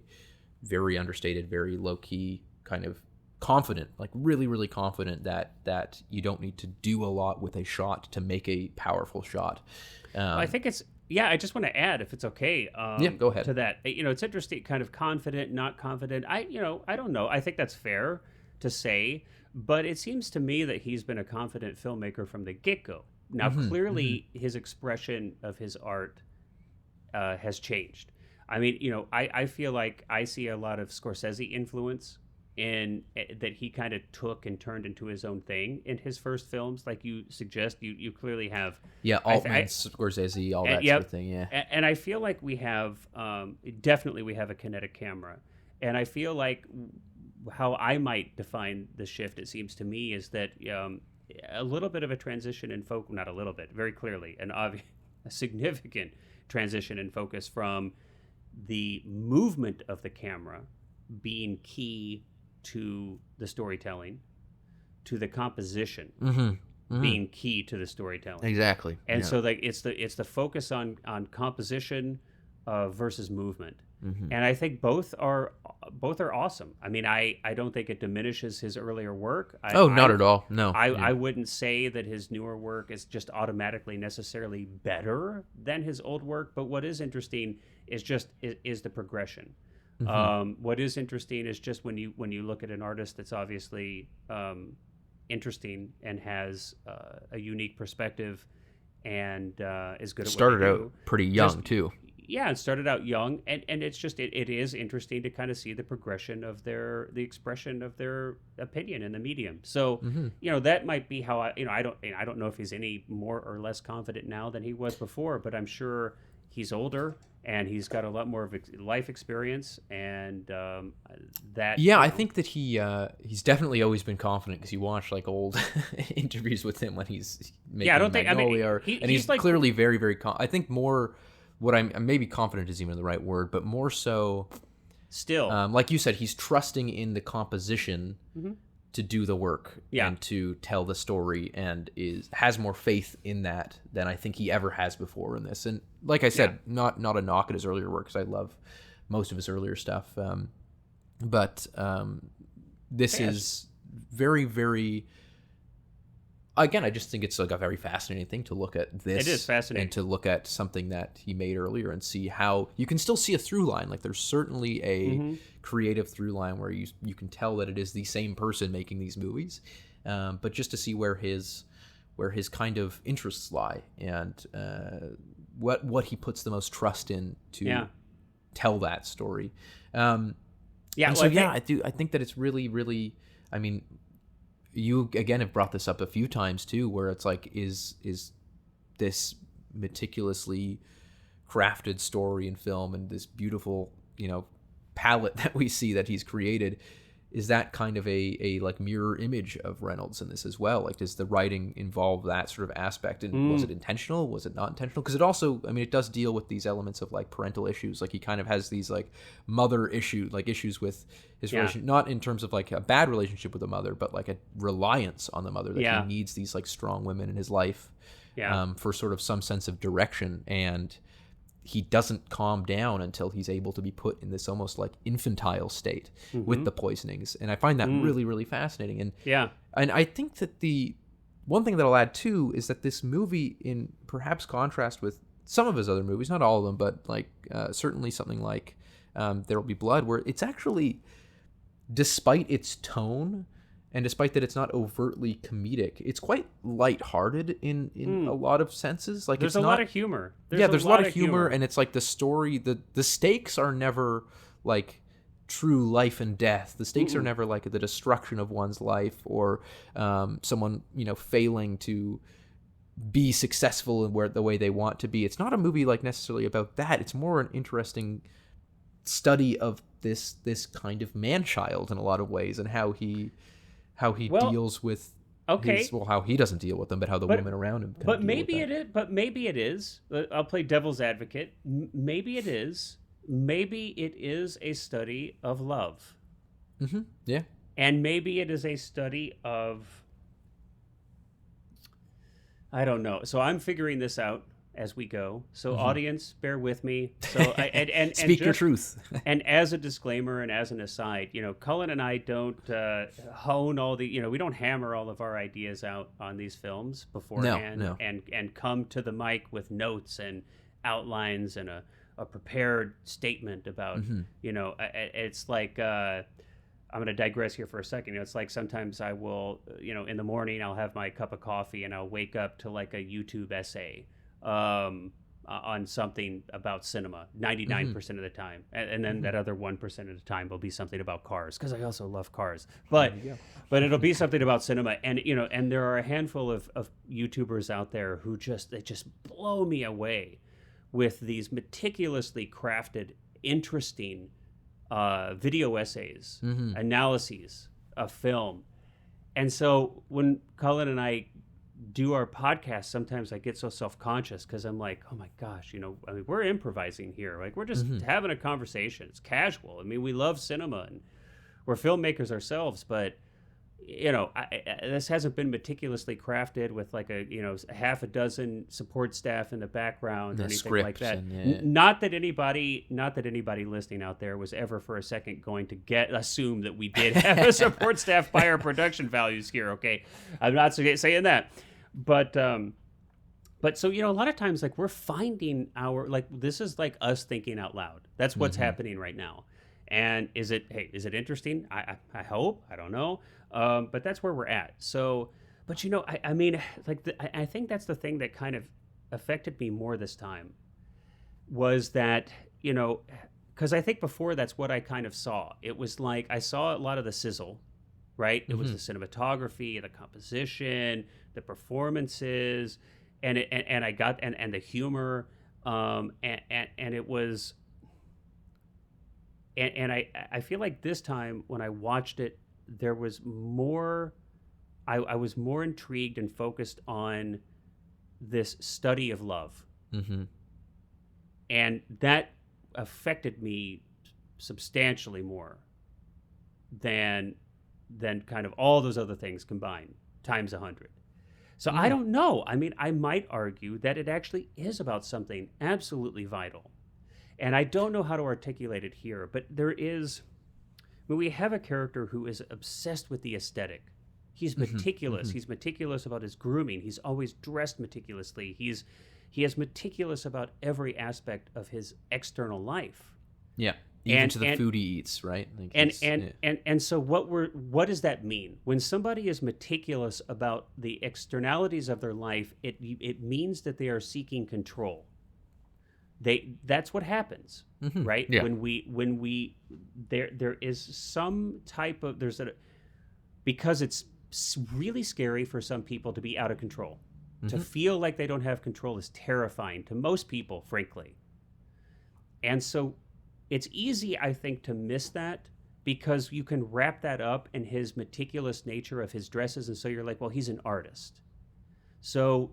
[SPEAKER 2] very understated, very low key kind of confident, like really confident that you don't need to do a lot with a shot to make a powerful shot.
[SPEAKER 1] I think it's Yeah, I just want to add, if it's okay,
[SPEAKER 2] go ahead.
[SPEAKER 1] to that. It's interesting, kind of confident, not confident. I don't know. I think that's fair to say, but it seems to me that he's been a confident filmmaker from the get-go. Now, clearly, his expression of his art has changed. I mean, I feel like I see a lot of Scorsese influence in that he kind of took and turned into his own thing in his first films. Like you suggest, you clearly have.
[SPEAKER 2] Yeah, Altman, Scorsese, all that sort of thing, yeah.
[SPEAKER 1] And I feel like we have, definitely we have a kinetic camera. And I feel like how I might define the shift, it seems to me, is that a little bit of a transition in focus, not a little bit, very clearly, a significant transition in focus from the movement of the camera being key to the storytelling, to the composition being key to the storytelling.
[SPEAKER 2] Exactly.
[SPEAKER 1] And so like it's the focus on composition versus movement. And I think both are awesome. I mean, I don't think it diminishes his earlier work.
[SPEAKER 2] Not at all. No.
[SPEAKER 1] I wouldn't say that his newer work is just automatically necessarily better than his old work, but what is interesting is the progression. What is interesting is just when you look at an artist that's obviously interesting and has a unique perspective and is good at
[SPEAKER 2] started
[SPEAKER 1] what they
[SPEAKER 2] out
[SPEAKER 1] do.
[SPEAKER 2] pretty young too.
[SPEAKER 1] Yeah, and started out young, and it's just it is interesting to kind of see the progression of the expression of their opinion in the medium. So that might be how I don't know if he's any more or less confident now than he was before, but I'm sure he's older and he's got a lot more of life experience, and that.
[SPEAKER 2] Yeah, I think that he's definitely always been confident, because you watch like old interviews with him when he's making Magnolia, and he's like, clearly very, very. I think more. What I'm maybe confident isn't even the right word, but more so.
[SPEAKER 1] Still,
[SPEAKER 2] like you said, he's trusting in the composition to do the work and to tell the story, and has more faith in that than I think he ever has before in this. And like I said, not a knock at his earlier work, because I love most of his earlier stuff, but this is very, very. Again, I just think it's like a very fascinating thing to look at this.
[SPEAKER 1] It is fascinating.
[SPEAKER 2] And to look at something that he made earlier and see how you can still see a through line. Like there's certainly a creative through line where you can tell that it is the same person making these movies. But just to see where his kind of interests lie, and what he puts the most trust in to tell that story. I think that it's really, really, I mean, you again have brought this up a few times too, where it's like, is this meticulously crafted story and film and this beautiful, palette that we see that he's created, is that kind of a like mirror image of Reynolds in this as well? Like, does the writing involve that sort of aspect? And was it intentional? Was it not intentional? Because it also, I mean, it does deal with these elements of like parental issues. Like he kind of has these like mother issues with his relation, not in terms of like a bad relationship with the mother, but like a reliance on the mother, that he needs these like strong women in his life for sort of some sense of direction. And he doesn't calm down until he's able to be put in this almost like infantile state with the poisonings. And I find that really, really fascinating. And I think that the one thing that I'll add too is that this movie, in perhaps contrast with some of his other movies, not all of them, but like certainly something like There Will Be Blood, where it's actually, despite its tone, and despite that it's not overtly comedic, it's quite lighthearted in a lot of senses. Like
[SPEAKER 1] there's a lot of humor.
[SPEAKER 2] There's a lot of humor, and it's like the story, the stakes are never like true life and death. The stakes are never like the destruction of one's life, or someone failing to be successful in the way they want to be. It's not a movie like necessarily about that. It's more an interesting study of this kind of man-child in a lot of ways, and how he deals with how he doesn't deal with them, but how the women around him.
[SPEAKER 1] But maybe it is. I'll play devil's advocate. Maybe it is. Maybe it is a study of love.
[SPEAKER 2] Yeah.
[SPEAKER 1] And maybe it is a study of. I don't know. So I'm figuring this out as we go. So audience, bear with me. So and
[SPEAKER 2] speak your truth.
[SPEAKER 1] And as a disclaimer and as an aside, Cullen and I don't hone all the, we don't hammer all of our ideas out on these films beforehand.
[SPEAKER 2] No.
[SPEAKER 1] And come to the mic with notes and outlines and a prepared statement about, it's like, I'm going to digress here for a second. It's like sometimes I will, in the morning I'll have my cup of coffee and I'll wake up to like a YouTube essay on something about cinema 99% of the time. And then that other 1% of the time will be something about cars, because I also love cars. But it'll be something about cinema. And, and there are a handful of YouTubers out there who they just blow me away with these meticulously crafted, interesting video essays, analyses of film. And so when Cullen and I do our podcast, sometimes I get so self-conscious because I'm like, oh my gosh, we're improvising here. Like, we're just having a conversation. It's casual. I mean, we love cinema and we're filmmakers ourselves, but this hasn't been meticulously crafted with like a half a dozen support staff in the background or anything like that. Not that anybody listening out there was ever for a second going to assume that we did have a support staff by our production values here. Okay, I'm not saying that, but so a lot of times, like, we're finding this is like us thinking out loud. That's what's happening right now. And is it interesting? I hope. I don't know. But that's where we're at. So, but I mean, I think that's the thing that kind of affected me more this time was that, because I think before that's what I kind of saw. It was like I saw a lot of the sizzle, right? It was the cinematography, the composition, the performances, and I got and the humor, and it was. And I feel like this time when I watched it, there was more, I was more intrigued and focused on this study of love. And that affected me substantially more than kind of all those other things combined, times 100. So I don't know. I mean, I might argue that it actually is about something absolutely vital. And I don't know how to articulate it here, but there is, we have a character who is obsessed with the aesthetic. He's meticulous. He's meticulous about his grooming. He's always dressed meticulously. He is meticulous about every aspect of his external life.
[SPEAKER 2] Yeah, even to the food he eats, right? Like
[SPEAKER 1] and so what does that mean? When somebody is meticulous about the externalities of their life, it means that they are seeking control. That's what happens, right?
[SPEAKER 2] Yeah.
[SPEAKER 1] When we there is some type of because it's really scary for some people to be out of control. To feel like they don't have control is terrifying to most people, frankly. And so it's easy, I think, to miss that because you can wrap that up in his meticulous nature of his dresses, and so you're like, well, he's an artist. So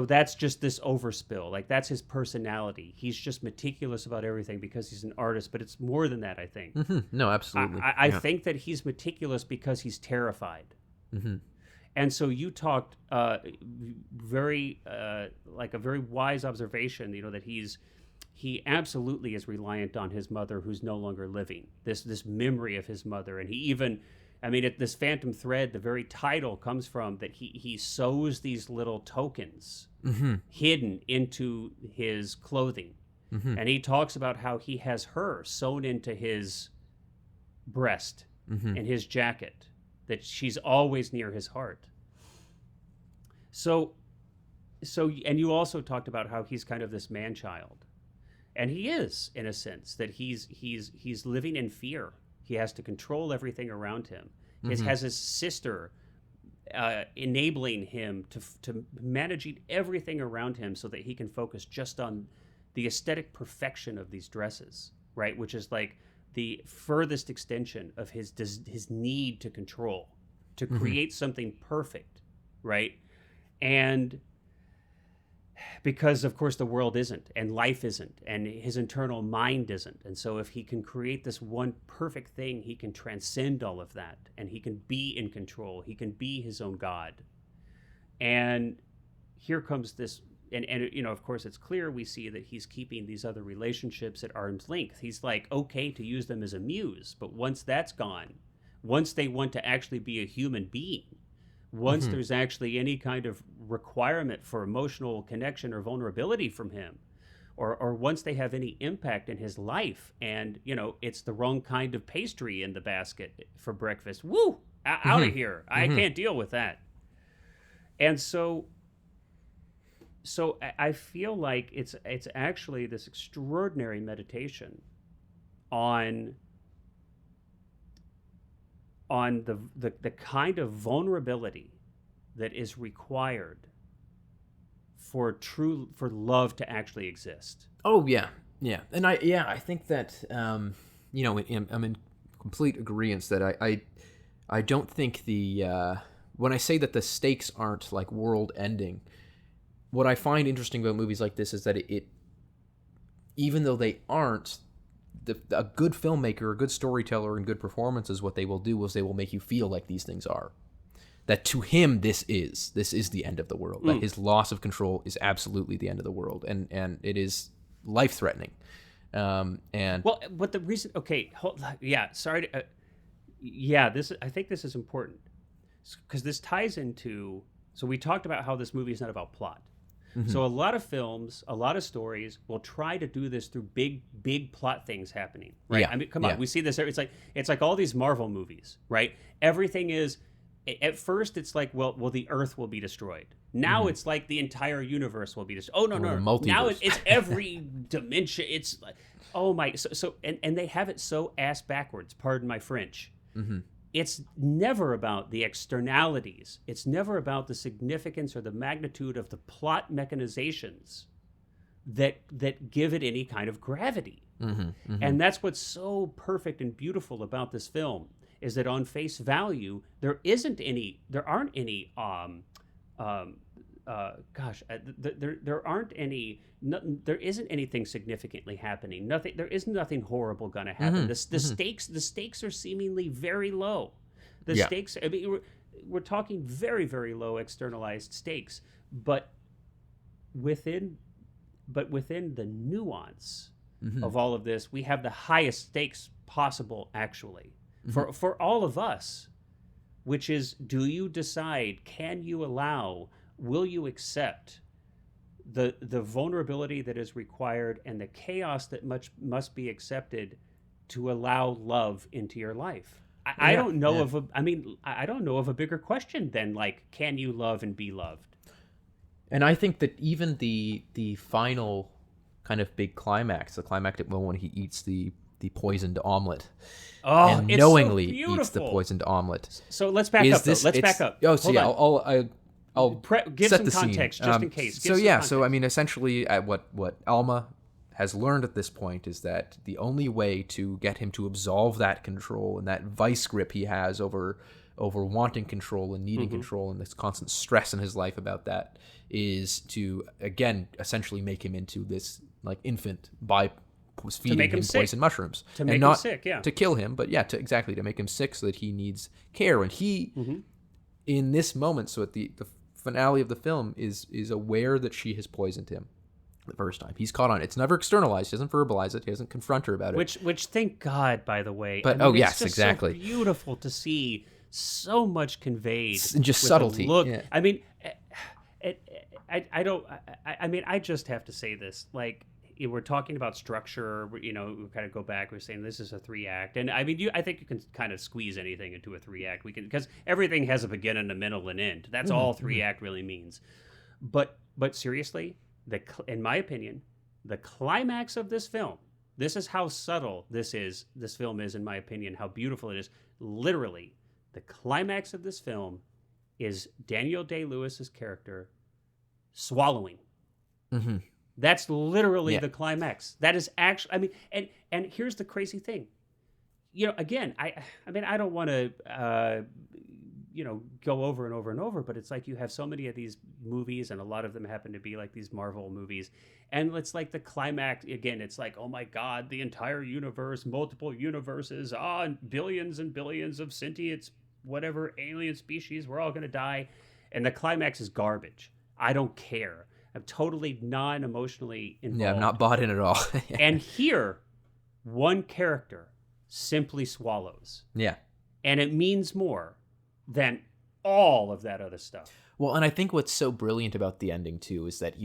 [SPEAKER 1] that's just this overspill. Like, that's his personality. He's just meticulous about everything because he's an artist, but it's more than that, I think.
[SPEAKER 2] No, absolutely.
[SPEAKER 1] I think that he's meticulous because he's terrified. And so you talked very like a very wise observation, that he absolutely is reliant on his mother who's no longer living, this memory of his mother. And he even, this phantom thread, the very title comes from that he sews these little tokens hidden into his clothing. And he talks about how he has her sewn into his breast in his jacket, that she's always near his heart. So, and you also talked about how he's kind of this man-child, and he is, in a sense, that he's living in fear. He has to control everything around him. He has his sister enabling him to managing everything around him so that he can focus just on the aesthetic perfection of these dresses, right? Which is like the furthest extension of his need to control, to create something perfect, right? And because, of course, the world isn't, and life isn't, and his internal mind isn't. And so if he can create this one perfect thing, he can transcend all of that, and he can be in control. He can be his own God. And here comes this, and of course, it's clear we see that he's keeping these other relationships at arm's length. He's like, okay to use them as a muse, but once that's gone, once they want to actually be a human being, once there's actually any kind of requirement for emotional connection or vulnerability from him, or once they have any impact in his life, and it's the wrong kind of pastry in the basket for breakfast. Woo! Out of here! I can't deal with that. And so I feel like it's actually this extraordinary meditation on the kind of vulnerability that is required for love to actually exist.
[SPEAKER 2] Oh yeah, and I think that I'm in complete agreement that I don't think when I say that the stakes aren't like world ending, what I find interesting about movies like this is that it even though they aren't, a good filmmaker, a good storyteller, and good performances, what they will do is they will make you feel like these things are. That to him, this is the end of the world. That his loss of control is absolutely the end of the world, and it is life-threatening.
[SPEAKER 1] But the reason, sorry to, I think this is important because this ties into. So we talked about how this movie is not about plot. So a lot of films, a lot of stories will try to do this through big plot things happening, right?
[SPEAKER 2] Yeah.
[SPEAKER 1] I mean, come on, we see this. It's like all these Marvel movies, right? Everything is, at first it's like, well, the Earth will be destroyed. Now it's like the entire universe will be destroyed. Oh no,
[SPEAKER 2] multiverse.
[SPEAKER 1] Now it's every dimension. It's like, oh my, and they have it so ass backwards. Pardon my French. It's never about the externalities. It's never about the significance or the magnitude of the plot mechanizations that give it any kind of gravity. And that's what's so perfect and beautiful about this film, is that on face value, there isn't any there isn't anything significantly happening. There is nothing horrible going to happen. The stakes are seemingly very low. The stakes, I mean, we're talking very, very low externalized stakes, but within the nuance of all of this, we have the highest stakes possible, actually, for all of us, which is, do you decide, can you allow, will you accept the vulnerability that is required and the chaos that must be accepted to allow love into your life? I don't know I don't know of a bigger question than, like, can you love and be loved?
[SPEAKER 2] And I think that even the final kind of big climax, the climactic moment when he eats the poisoned omelet, and
[SPEAKER 1] it's
[SPEAKER 2] knowingly
[SPEAKER 1] so
[SPEAKER 2] eats the poisoned omelet.
[SPEAKER 1] So let's back up. Let's back up.
[SPEAKER 2] Oh, so
[SPEAKER 1] Hold on.
[SPEAKER 2] I'll
[SPEAKER 1] give
[SPEAKER 2] set
[SPEAKER 1] some
[SPEAKER 2] the
[SPEAKER 1] context
[SPEAKER 2] scene.
[SPEAKER 1] just in case.
[SPEAKER 2] So I mean, essentially, what Alma has learned at this point is that the only way to get him to absolve that control and that vice grip he has over wanting control and needing control and this constant stress in his life about that is to, again, essentially make him into this like infant by feeding him poison mushrooms.
[SPEAKER 1] To make him sick, yeah.
[SPEAKER 2] To kill him, but to make him sick so that he needs care. And he, in this moment, so at the finale of the film, is aware that she has poisoned him the first time. He's caught on it. It's never externalized. He doesn't verbalize it. He doesn't confront her about it.
[SPEAKER 1] Which thank God, by the way.
[SPEAKER 2] But
[SPEAKER 1] it's just
[SPEAKER 2] exactly.
[SPEAKER 1] So beautiful to see so much conveyed.
[SPEAKER 2] Just subtlety.
[SPEAKER 1] Look,
[SPEAKER 2] yeah.
[SPEAKER 1] I mean, I don't. I mean, I just have to say this. Like, we're talking about structure. We kind of go back. We're saying this is a 3-act, and I mean, I think you can kind of squeeze anything into a 3-act. We can, because everything has a beginning, a middle, and end. That's all 3-act really means. But seriously, in my opinion, the climax of this film. This is how subtle this film is, in my opinion. How beautiful it is. Literally, the climax of this film is Daniel Day-Lewis's character swallowing. That's literally the climax. That is actually, I mean, and here's the crazy thing. Again, I mean, I don't want to, go over and over and over, but it's like you have so many of these movies, and a lot of them happen to be like these Marvel movies. And it's like the climax, again, it's like, oh my God, the entire universe, multiple universes, and billions and billions of sentient, whatever, alien species, we're all going to die. And the climax is garbage. I don't care. I'm totally non-emotionally involved.
[SPEAKER 2] Yeah, I'm not bought in at all.
[SPEAKER 1] And here, one character simply swallows.
[SPEAKER 2] Yeah.
[SPEAKER 1] And it means more than all of that other stuff.
[SPEAKER 2] Well, and I think what's so brilliant about the ending, too, is that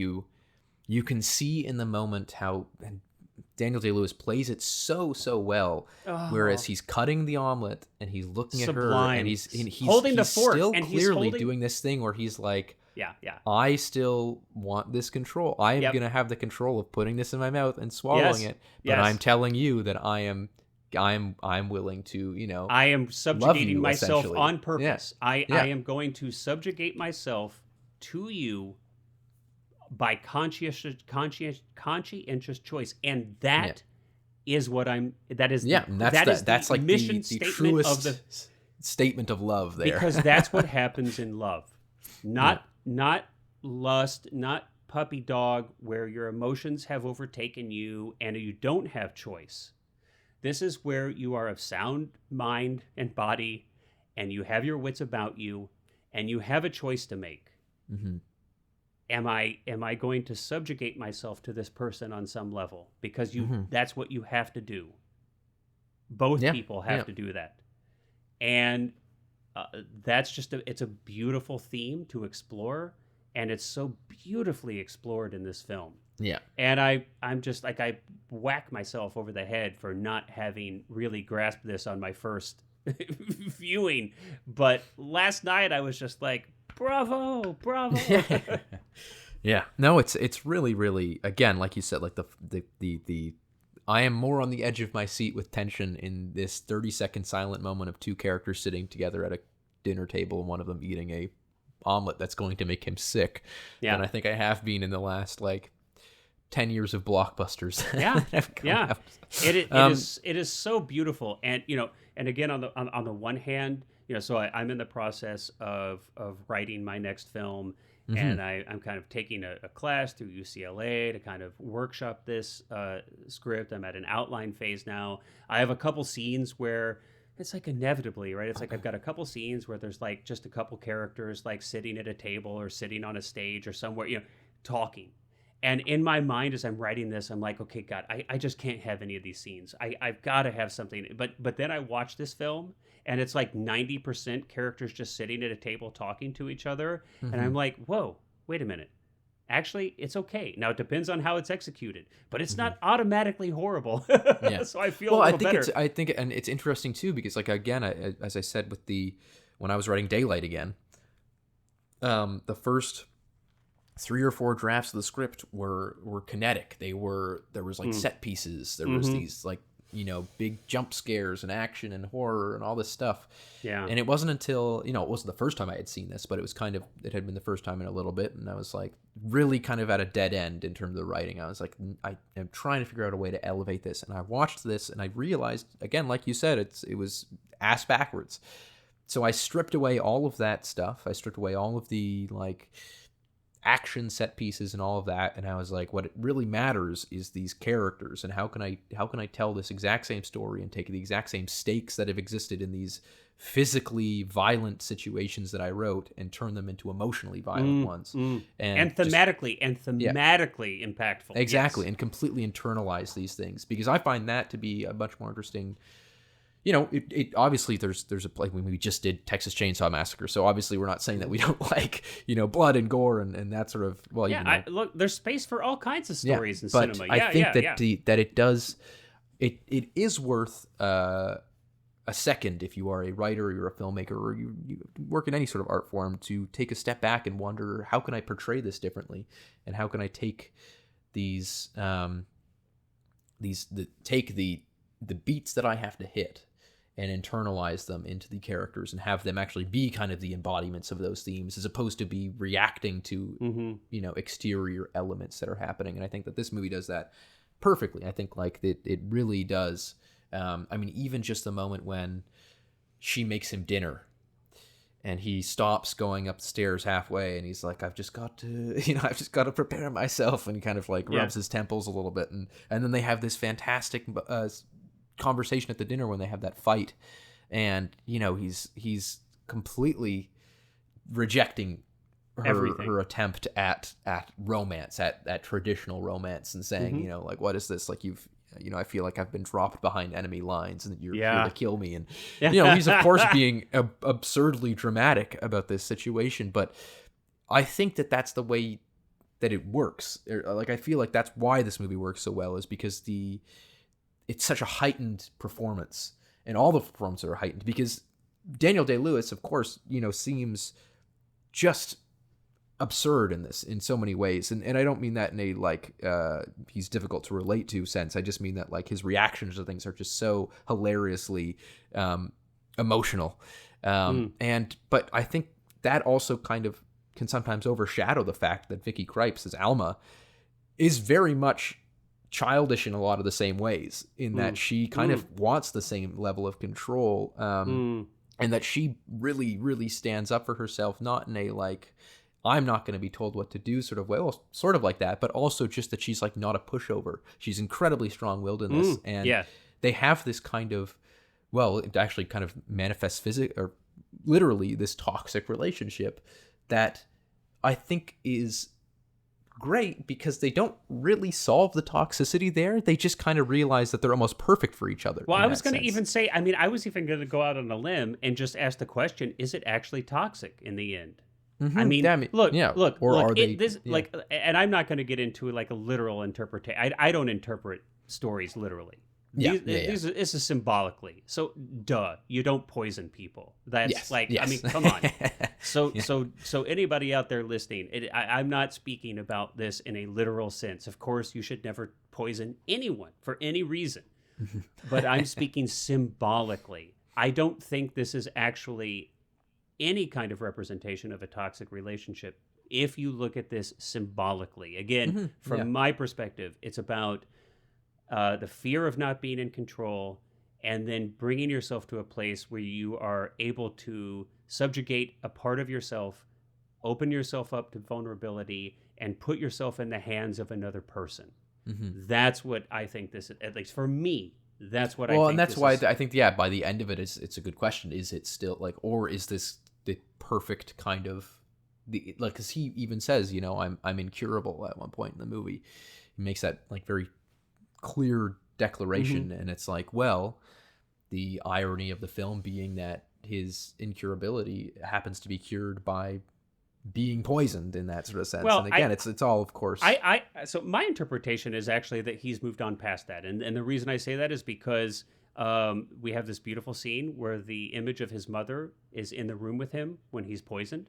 [SPEAKER 2] you can see in the moment how Daniel Day-Lewis plays it so well. Whereas he's cutting the omelet and he's looking at her, and he's
[SPEAKER 1] holding the fork,
[SPEAKER 2] still
[SPEAKER 1] and
[SPEAKER 2] clearly doing this thing where he's like,
[SPEAKER 1] yeah,
[SPEAKER 2] I still want this control. I am going to have the control of putting this in my mouth and swallowing it. But I'm telling you that I'm willing to,
[SPEAKER 1] I am subjugating myself on purpose.
[SPEAKER 2] Yeah.
[SPEAKER 1] I am going to subjugate myself to you by conscientious choice, and that is what I'm. That is
[SPEAKER 2] that's like
[SPEAKER 1] mission
[SPEAKER 2] the
[SPEAKER 1] statement
[SPEAKER 2] truest
[SPEAKER 1] of the
[SPEAKER 2] statement of love there,
[SPEAKER 1] because that's what happens in love, not lust, not puppy dog, where your emotions have overtaken you and you don't have choice. This is where you are of sound mind and body, and you have your wits about you, and you have a choice to make.
[SPEAKER 2] Mm-hmm.
[SPEAKER 1] Am I going to subjugate myself to this person on some level? Because that's what you have to do. Both people have to do that. And that's just it's a beautiful theme to explore, and it's so beautifully explored in this film.
[SPEAKER 2] Yeah.
[SPEAKER 1] And I'm just like, I whack myself over the head for not having really grasped this on my first viewing. But last night I was just like, bravo.
[SPEAKER 2] Yeah. No, it's really, again, like you said, like the I am more on the edge of my seat with tension in this 30-second silent moment of two characters sitting together at a dinner table and one of them eating a omelet that's going to make him sick. Yeah. And I think I have been in the last 10 years of blockbusters.
[SPEAKER 1] Yeah. It is so beautiful. And, and again, on the one hand, so I'm in the process of writing my next film. Mm-hmm. And I'm kind of taking a class through UCLA to kind of workshop this script. I'm at an outline phase now. I have a couple scenes where it's like inevitably, right? It's like I've got a couple scenes where there's just a couple characters sitting at a table or sitting on a stage or somewhere, talking. And in my mind, as I'm writing this, I'm like, okay, God, I just can't have any of these scenes. I've got to have something. But then I watch this film, and it's 90% characters just sitting at a table talking to each other. Mm-hmm. And I'm like, whoa, wait a minute. Actually, it's okay. Now, it depends on how it's executed, but it's not automatically horrible. Yeah. So I feel a little better.
[SPEAKER 2] I think, and it's interesting too, because again, as I said when I was writing Daylight again, the first 3 or 4 drafts of the script were kinetic. There was set pieces. There was these big jump scares and action and horror and all this stuff.
[SPEAKER 1] Yeah.
[SPEAKER 2] And it wasn't until, it wasn't the first time I had seen this, but it had been the first time in a little bit. And I was really kind of at a dead end in terms of the writing. I was I am trying to figure out a way to elevate this. And I watched this and I realized, again, like you said, it was ass backwards. So I stripped away all of that stuff. I stripped away all of the action set pieces and all of that, and I was like, what it really matters is these characters, and how can I tell this exact same story and take the exact same stakes that have existed in these physically violent situations that I wrote and turn them into emotionally violent ones,
[SPEAKER 1] and thematically impactful.
[SPEAKER 2] Exactly. Yes. And completely internalize these things, because I find that to be a much more interesting. It obviously there's a play when we just did Texas Chainsaw Massacre, so obviously we're not saying that we don't like blood and gore and that sort of
[SPEAKER 1] look, there's space for all kinds of stories in
[SPEAKER 2] but
[SPEAKER 1] cinema.
[SPEAKER 2] I think that it does it is worth a second if you are a writer or you're a filmmaker or you work in any sort of art form to take a step back and wonder, how can I portray this differently, and how can I take the beats that I have to hit and internalize them into the characters and have them actually be kind of the embodiments of those themes, as opposed to be reacting to, exterior elements that are happening. And I think that this movie does that perfectly. I think it really does. Even just the moment when she makes him dinner and he stops going up the stairs halfway and he's like, I've just got to prepare myself, and he kind of rubs his temples a little bit. And then they have this fantastic conversation at the dinner when they have that fight, and he's completely rejecting her attempt at romance, at traditional romance, and saying, what is this? I feel like I've been dropped behind enemy lines and you're here to kill me. And he's of course being absurdly dramatic about this situation, but I think that that's the way that it works. Like, I feel like that's why this movie works so well, is because it's such a heightened performance, and all the performances are heightened because Daniel Day-Lewis, of course, seems just absurd in this in so many ways, and I don't mean that in a like he's difficult to relate to sense. I just mean that like his reactions to things are just so hilariously emotional, but I think that also kind of can sometimes overshadow the fact that Vicky Krieps as Alma is very much childish in a lot of the same ways, in that she kind of wants the same level of control, and that she really, really stands up for herself, not in a like, I'm not going to be told what to do sort of way, well, sort of like that, but also just that she's like not a pushover. She's incredibly strong-willed in this, and they have this kind of, well, it actually kind of manifests or literally this toxic relationship that I think is great because they don't really solve the toxicity there. They just kind of realize that they're almost perfect for each other.
[SPEAKER 1] Well, I was going to even say, I was even going to go out on a limb and just ask the question, is it actually toxic in the end?
[SPEAKER 2] Mm-hmm.
[SPEAKER 1] I mean, look,
[SPEAKER 2] or are they
[SPEAKER 1] like, and I'm not going to get into like a literal interpretation. I don't interpret stories literally. This is symbolically. So, you don't poison people. That's I mean, come on. So anybody out there listening, I'm not speaking about this in a literal sense. Of course, you should never poison anyone for any reason. But I'm speaking symbolically. I don't think this is actually any kind of representation of a toxic relationship if you look at this symbolically. Again, from my perspective, it's about the fear of not being in control, and then bringing yourself to a place where you are able to subjugate a part of yourself, open yourself up to vulnerability, and put yourself in the hands of another person. That's what I think this is, at least for me. That's what I think.
[SPEAKER 2] Well, and that's why I think, by the end of it, it's a good question. Is it still like, or is this the perfect kind of because he even says, I'm incurable at one point in the movie. He makes that like very clear declaration, and it's like, well, the irony of the film being that his incurability happens to be cured by being poisoned in that sort of sense. Well, and again, it's all, of course.
[SPEAKER 1] So my interpretation is actually that he's moved on past that, and the reason I say that is because we have this beautiful scene where the image of his mother is in the room with him when he's poisoned,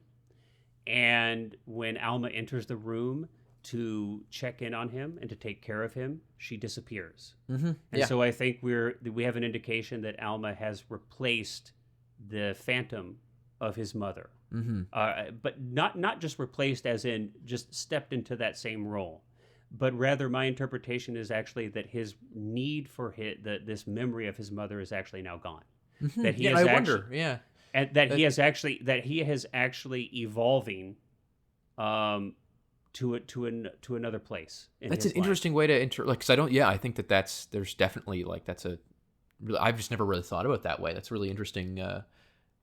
[SPEAKER 1] and when Alma enters the room to check in on him and to take care of him, she disappears. And so I think we have an indication that Alma has replaced the phantom of his mother, but not just replaced as in just stepped into that same role, but rather my interpretation is actually that his need for this memory of his mother is actually now gone. That he and that he has actually evolving to another place.
[SPEAKER 2] That's an interesting way to because I think there's definitely I've just never really thought about it that way. That's a really interesting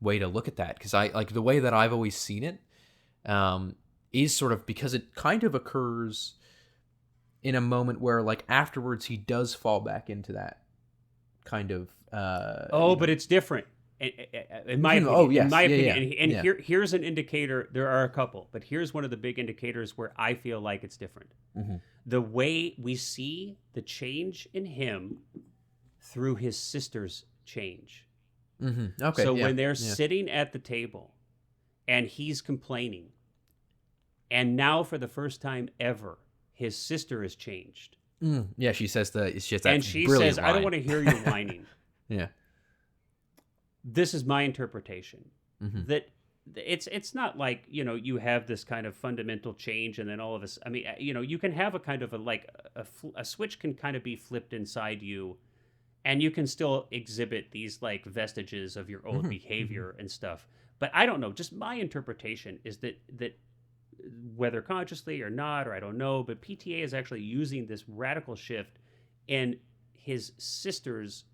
[SPEAKER 2] way to look at that, because I like the way that I've always seen it is sort of because it kind of occurs in a moment where like afterwards he does fall back into that kind of
[SPEAKER 1] but it's different. In my opinion, here's an indicator. There are a couple, but here's one of the big indicators where I feel like it's different. The way we see the change in him through his sister's change.
[SPEAKER 2] Okay.
[SPEAKER 1] So when they're sitting at the table and he's complaining, and now for the first time ever, his sister has changed.
[SPEAKER 2] Yeah, she says she
[SPEAKER 1] says, "I don't want to hear you whining."
[SPEAKER 2] Yeah.
[SPEAKER 1] This is my interpretation, that it's not like, you have this kind of fundamental change and then all of this. I mean, you can have a kind of a switch can kind of be flipped inside you, and you can still exhibit these like vestiges of your old behavior and stuff. But I don't know, just my interpretation is that whether consciously or not, or I don't know, but PTA is actually using this radical shift in his sister's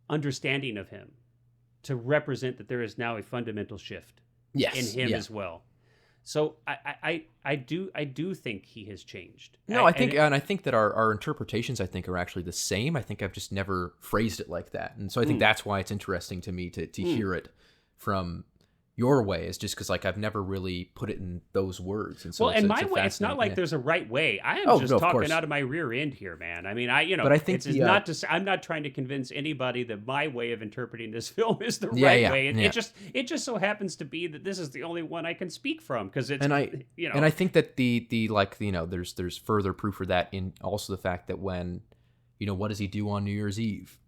[SPEAKER 1] understanding of him to represent that there is now a fundamental shift in him as well. So I do think he has changed.
[SPEAKER 2] No, I think that our interpretations are actually the same. I think I've just never phrased it like that, and so I think that's why it's interesting to me to hear it from your way is just because like I've never really put it in those words. And so
[SPEAKER 1] well, and my way, it's not like there's a right way. I am just talking out of my rear end here, man. I mean, but I think it's not to. I'm not trying to convince anybody that my way of interpreting this film is the right way. It just so happens to be that this is the only one I can speak from because it's. And I
[SPEAKER 2] think that the like there's further proof for that in also the fact that when, what does he do on New Year's Eve?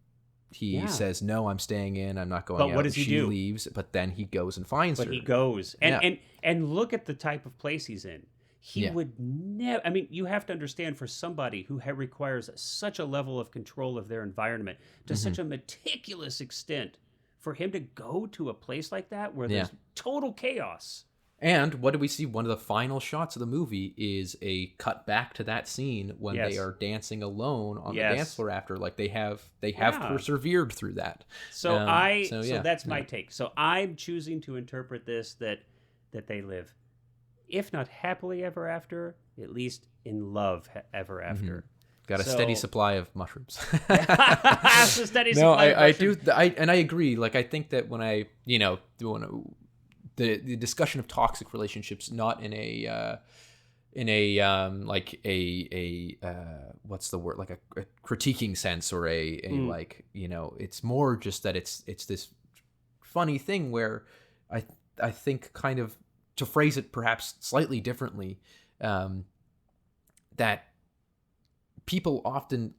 [SPEAKER 2] He says, "No, I'm staying in. I'm not going out."
[SPEAKER 1] But what does he do?
[SPEAKER 2] She leaves, but then he goes and finds her.
[SPEAKER 1] But he goes, and look at the type of place he's in. He would never. I mean, you have to understand for somebody who requires such a level of control of their environment to such a meticulous extent, for him to go to a place like that where there's total chaos.
[SPEAKER 2] And what do we see? One of the final shots of the movie is a cut back to that scene when they are dancing alone on the dance floor after, like they have persevered through that.
[SPEAKER 1] So that's my take. So I'm choosing to interpret this that they live, if not happily ever after, at least in love ever after.
[SPEAKER 2] Got a steady supply of mushrooms.
[SPEAKER 1] I
[SPEAKER 2] do. And I agree. Like I think that when I the discussion of toxic relationships, not in a what's the word, like a critiquing sense or like, it's more just that it's this funny thing where I think, kind of to phrase it perhaps slightly differently, that people often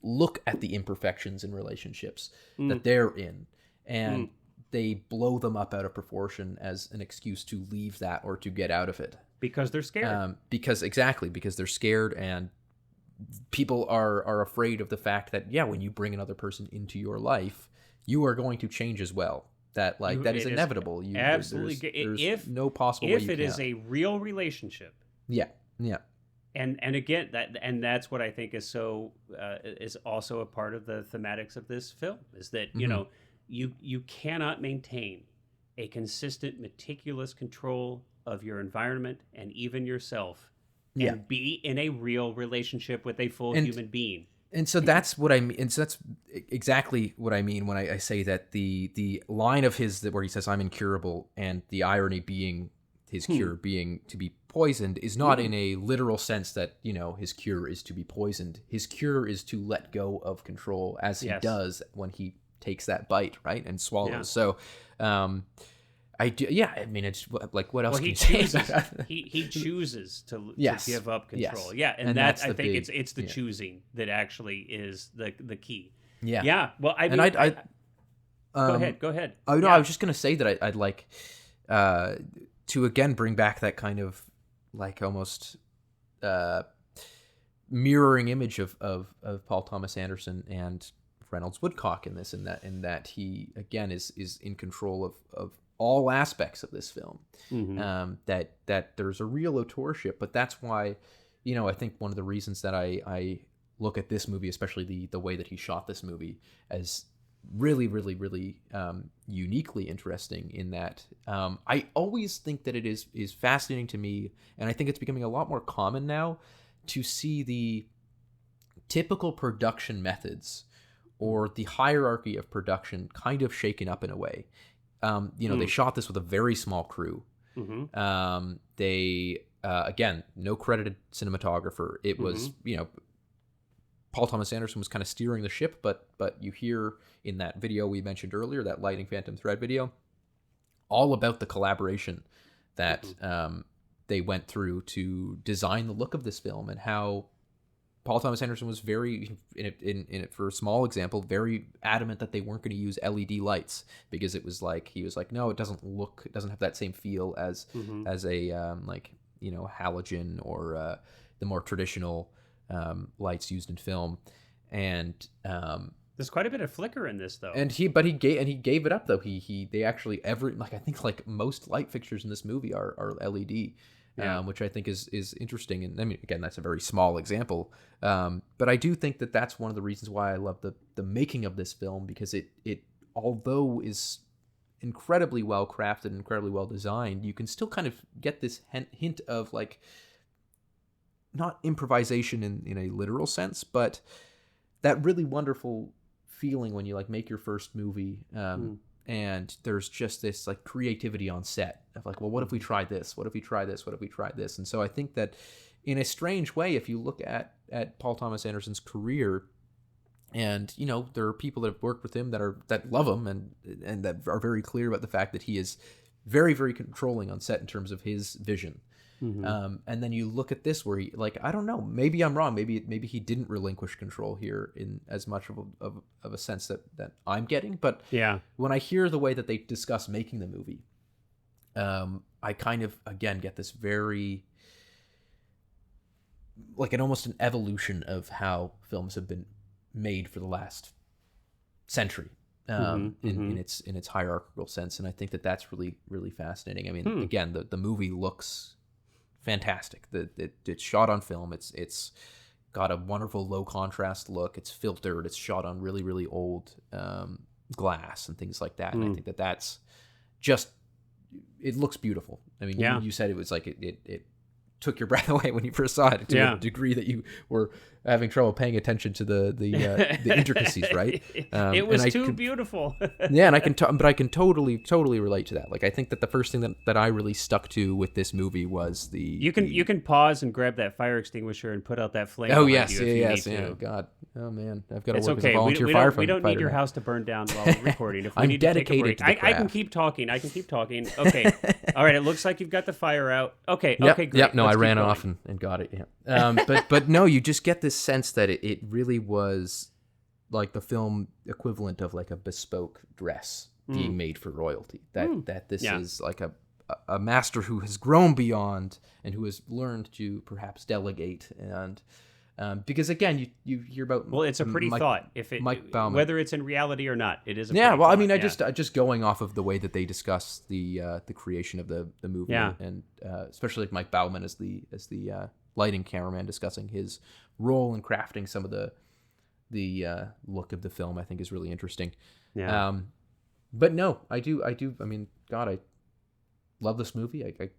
[SPEAKER 2] look at the imperfections in relationships that they're in, and they blow them up out of proportion as an excuse to leave that or to get out of it.
[SPEAKER 1] Because they're scared.
[SPEAKER 2] Because they're scared, and people are afraid of the fact that, when you bring another person into your life, you are going to change as well. That that is inevitable.
[SPEAKER 1] Absolutely.
[SPEAKER 2] There's no possible way
[SPEAKER 1] if it is a real relationship.
[SPEAKER 2] Yeah.
[SPEAKER 1] And again, that's what I think is so is also a part of the thematics of this film, is that you cannot maintain a consistent, meticulous control of your environment and even yourself, and be in a real relationship with a full human being.
[SPEAKER 2] And so that's what I mean. And so that's exactly what I mean when I say that the line of his where he says I'm incurable, and the irony being his cure being to be poisoned, is not in a literal sense that his cure is to be poisoned. His cure is to let go of control, as he does when he takes that bite, right, and swallows. So I do. I mean, it's like, what else can you say?
[SPEAKER 1] he chooses to give up control. And that, I think it's the choosing that actually is the key. Well, I mean, go ahead.
[SPEAKER 2] Oh no, I was just gonna say that I'd like to again bring back that kind of like almost mirroring image of Paul Thomas Anderson and Reynolds Woodcock in this, in that he again is in control of all aspects of this film. That there's a real auteurship, but that's why I think one of the reasons that I look at this movie, especially the way that he shot this movie, as really, really, really uniquely interesting, in that I always think that it is fascinating to me, and I think it's becoming a lot more common now to see the typical production methods or the hierarchy of production kind of shaken up in a way. They shot this with a very small crew. They again, no credited cinematographer. It was Paul Thomas Anderson was kind of steering the ship, but you hear in that video we mentioned earlier, that Lighting Phantom Thread video, all about the collaboration that they went through to design the look of this film, and how Paul Thomas Anderson was very, in it for a small example, very adamant that they weren't going to use LED lights, because it was like, he was like, no, it doesn't have that same feel as a halogen or the more traditional lights used in film. And
[SPEAKER 1] there's quite a bit of flicker in this, though.
[SPEAKER 2] And he gave it up, though. They actually I think most light fixtures in this movie are LED. Which I think is interesting. And I mean, again, that's a very small example. But I do think that that's one of the reasons why I love the making of this film, because it although is incredibly well crafted, incredibly well designed, you can still kind of get this hint of like, not improvisation in a literal sense, but that really wonderful feeling when you like make your first movie, and there's just this like creativity on set of like, well, what if we tried this? What if we tried this? What if we tried this? And so I think that in a strange way, if you look at Paul Thomas Anderson's career, and you know, there are people that have worked with him that love him and that are very clear about the fact that he is very, very controlling on set in terms of his vision. And then you look at this where he, like, I don't know, maybe I'm wrong. Maybe he didn't relinquish control here in as much of a sense that I'm getting. But
[SPEAKER 1] yeah,
[SPEAKER 2] when I hear the way that they discuss making the movie, I kind of, again, get this very, like almost an evolution of how films have been made for the last century. In its hierarchical sense, and I think that that's really, really fascinating. I mean, again, the movie looks fantastic. It's shot on film. It's got a wonderful low contrast look. It's filtered. It's shot on really, really old glass and things like that. And I think that that's just, it looks beautiful. I mean, you said it was like it took your breath away when you first saw it, to a degree that you were having trouble paying attention to the intricacies, right?
[SPEAKER 1] It was too beautiful.
[SPEAKER 2] Yeah, and I can totally relate to that. Like, I think that the first thing that I really stuck to with this movie was you
[SPEAKER 1] can pause and grab that fire extinguisher and put out that flame.
[SPEAKER 2] Oh yes,
[SPEAKER 1] you if
[SPEAKER 2] yes,
[SPEAKER 1] you need
[SPEAKER 2] yeah.
[SPEAKER 1] to.
[SPEAKER 2] God, oh man, I've got to
[SPEAKER 1] It's
[SPEAKER 2] work
[SPEAKER 1] okay.
[SPEAKER 2] as a volunteer firefighter.
[SPEAKER 1] We don't need your house to burn down while we're recording. If we
[SPEAKER 2] I'm
[SPEAKER 1] need to take a
[SPEAKER 2] dedicated
[SPEAKER 1] break,
[SPEAKER 2] to the
[SPEAKER 1] I can
[SPEAKER 2] craft.
[SPEAKER 1] keep talking. Okay. All right. It looks like you've got the fire out. Okay.
[SPEAKER 2] Yep,
[SPEAKER 1] Okay. Great.
[SPEAKER 2] Yep. No,
[SPEAKER 1] Let's
[SPEAKER 2] I ran
[SPEAKER 1] keep going.
[SPEAKER 2] off and got it. Yeah. But no, you just get this sense that it really was like the film equivalent of like a bespoke dress being made for royalty. That this is like a master who has grown beyond and who has learned to perhaps delegate and. Because again, you hear about
[SPEAKER 1] it's a pretty thought. If it
[SPEAKER 2] Mike Bauman.
[SPEAKER 1] whether it's in reality or not, it is. A
[SPEAKER 2] Yeah,
[SPEAKER 1] pretty
[SPEAKER 2] well,
[SPEAKER 1] thought.
[SPEAKER 2] I mean, just going off of the way that they discuss the creation of the movie, and especially like Mike Bauman as the lighting cameraman discussing his role in crafting some of the look of the film, I think is really interesting.
[SPEAKER 1] Yeah.
[SPEAKER 2] But no, I do. I mean, God, I love this movie. I'm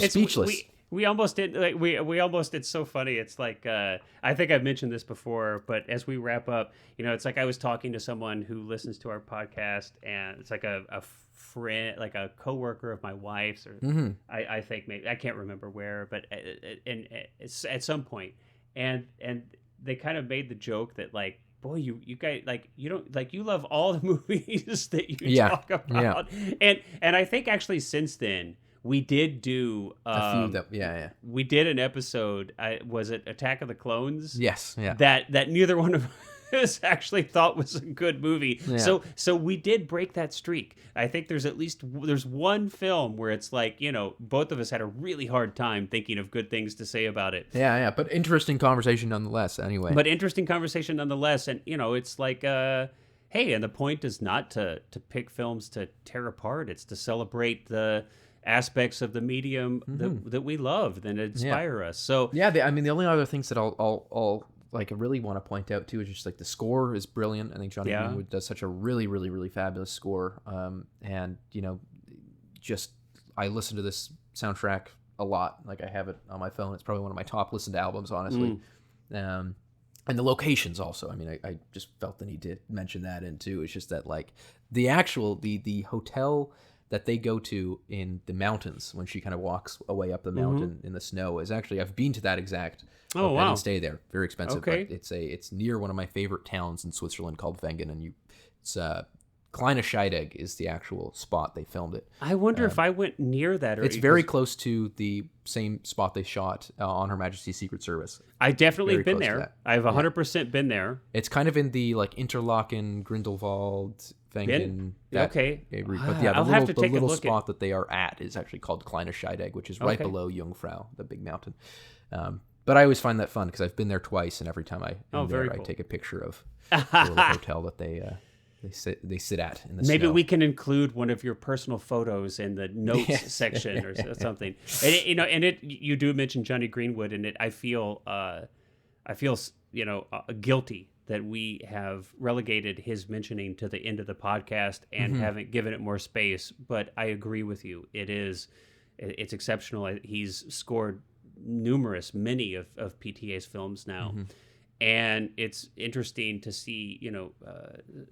[SPEAKER 2] speechless.
[SPEAKER 1] We almost did. Like, we almost. It's so funny. It's like I think I've mentioned this before, but as we wrap up, it's like I was talking to someone who listens to our podcast, and it's like a friend, like a coworker of my wife's, or I think maybe I can't remember where, but it's at some point, and they kind of made the joke that like, boy, you guys, like, you don't, like, you love all the movies that you talk about, and I think actually since then. We did do
[SPEAKER 2] a few
[SPEAKER 1] we did an episode. Was it Attack of the Clones?
[SPEAKER 2] Yes, yeah.
[SPEAKER 1] That neither one of us actually thought was a good movie.
[SPEAKER 2] Yeah.
[SPEAKER 1] So we did break that streak. I think there's one film where it's like, both of us had a really hard time thinking of good things to say about it.
[SPEAKER 2] Yeah. But interesting conversation nonetheless. Anyway.
[SPEAKER 1] But interesting conversation nonetheless, and it's like hey, and the point is not to pick films to tear apart. It's to celebrate the aspects of the medium that we love, that inspire us. So
[SPEAKER 2] I mean, the only other things that I'll like really want to point out too is just like the score is brilliant. I think Johnny Greenwood does such a really, really, really fabulous score. And just I listen to this soundtrack a lot. Like I have it on my phone. It's probably one of my top listened albums, honestly. And the locations also. I mean, I just felt the need to mention that in too. It's just that like the actual the hotel that they go to in the mountains when she kind of walks away up the mountain in the snow is actually, I've been to that exact.
[SPEAKER 1] Oh, wow.
[SPEAKER 2] I didn't stay there. Very expensive.
[SPEAKER 1] Okay.
[SPEAKER 2] But it's near one of my favorite towns in Switzerland called Wengen, and it's Kleine Scheidegg is the actual spot they filmed it.
[SPEAKER 1] I wonder if I went near that.
[SPEAKER 2] It's very close to the same spot they shot on Her Majesty's Secret Service.
[SPEAKER 1] I've definitely
[SPEAKER 2] Very
[SPEAKER 1] been
[SPEAKER 2] close to
[SPEAKER 1] there.
[SPEAKER 2] that.
[SPEAKER 1] I've 100% been there.
[SPEAKER 2] It's kind of in the like Interlaken, Grindelwald, Wengen.
[SPEAKER 1] Okay.
[SPEAKER 2] But yeah,
[SPEAKER 1] I'll have to
[SPEAKER 2] the
[SPEAKER 1] take a
[SPEAKER 2] little
[SPEAKER 1] look
[SPEAKER 2] spot that they are at is actually called Kleine Scheidegg, which is right below Jungfrau, the big mountain. But I always find that fun because I've been there twice, and every time I'm there, I take a picture of the little hotel that they sit at in the
[SPEAKER 1] Maybe
[SPEAKER 2] snow.
[SPEAKER 1] we can include one of your personal photos in the notes section or something. And you do mention Johnny Greenwood, and I feel guilty that we have relegated his mentioning to the end of the podcast and haven't given it more space. But I agree with you. It's exceptional. He's scored many of PTA's films now. And it's interesting to see,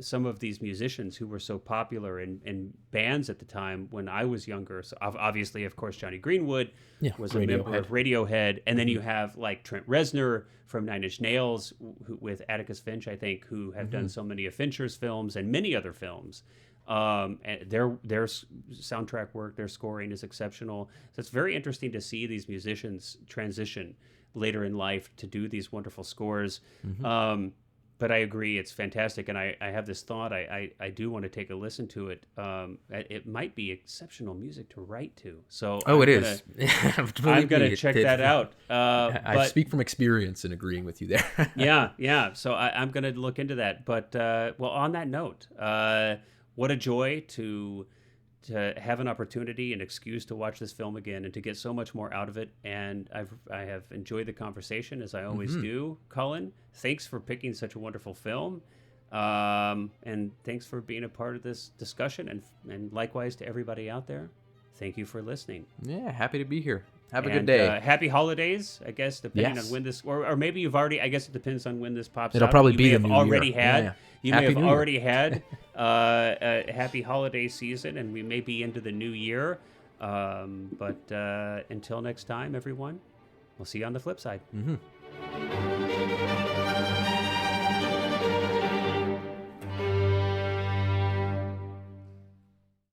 [SPEAKER 1] some of these musicians who were so popular in bands at the time when I was younger. So obviously, of course, Johnny Greenwood was a member of Radiohead. And then you have like Trent Reznor from Nine Inch Nails with Atticus Finch, I think, who have done so many of Fincher's films and many other films. And their soundtrack work, their scoring is exceptional. So it's very interesting to see these musicians transition later in life to do these wonderful scores. But I agree, it's fantastic. And I have this thought, I do want to take a listen to it. It might be exceptional music to write to. So
[SPEAKER 2] I'm
[SPEAKER 1] going to check that out.
[SPEAKER 2] I speak from experience in agreeing with you there.
[SPEAKER 1] yeah. So I'm going to look into that. But well, on that note, what a joy to have an opportunity, an excuse to watch this film again and to get so much more out of it. And I have enjoyed the conversation, as I always do. Cullen, thanks for picking such a wonderful film. And thanks for being a part of this discussion. And likewise to everybody out there, thank you for listening.
[SPEAKER 2] Yeah, happy to be here. Have a good day.
[SPEAKER 1] Happy holidays, I guess, depending on when this, or maybe you've already, I guess it depends on when this pops
[SPEAKER 2] It'll
[SPEAKER 1] out.
[SPEAKER 2] probably be
[SPEAKER 1] You
[SPEAKER 2] the
[SPEAKER 1] may
[SPEAKER 2] new
[SPEAKER 1] have already
[SPEAKER 2] year.
[SPEAKER 1] had.
[SPEAKER 2] Yeah.
[SPEAKER 1] You
[SPEAKER 2] Happy
[SPEAKER 1] may have
[SPEAKER 2] New Year.
[SPEAKER 1] already had a happy holiday season, and we may be into the new year. But until next time, everyone, we'll see you on the flip side.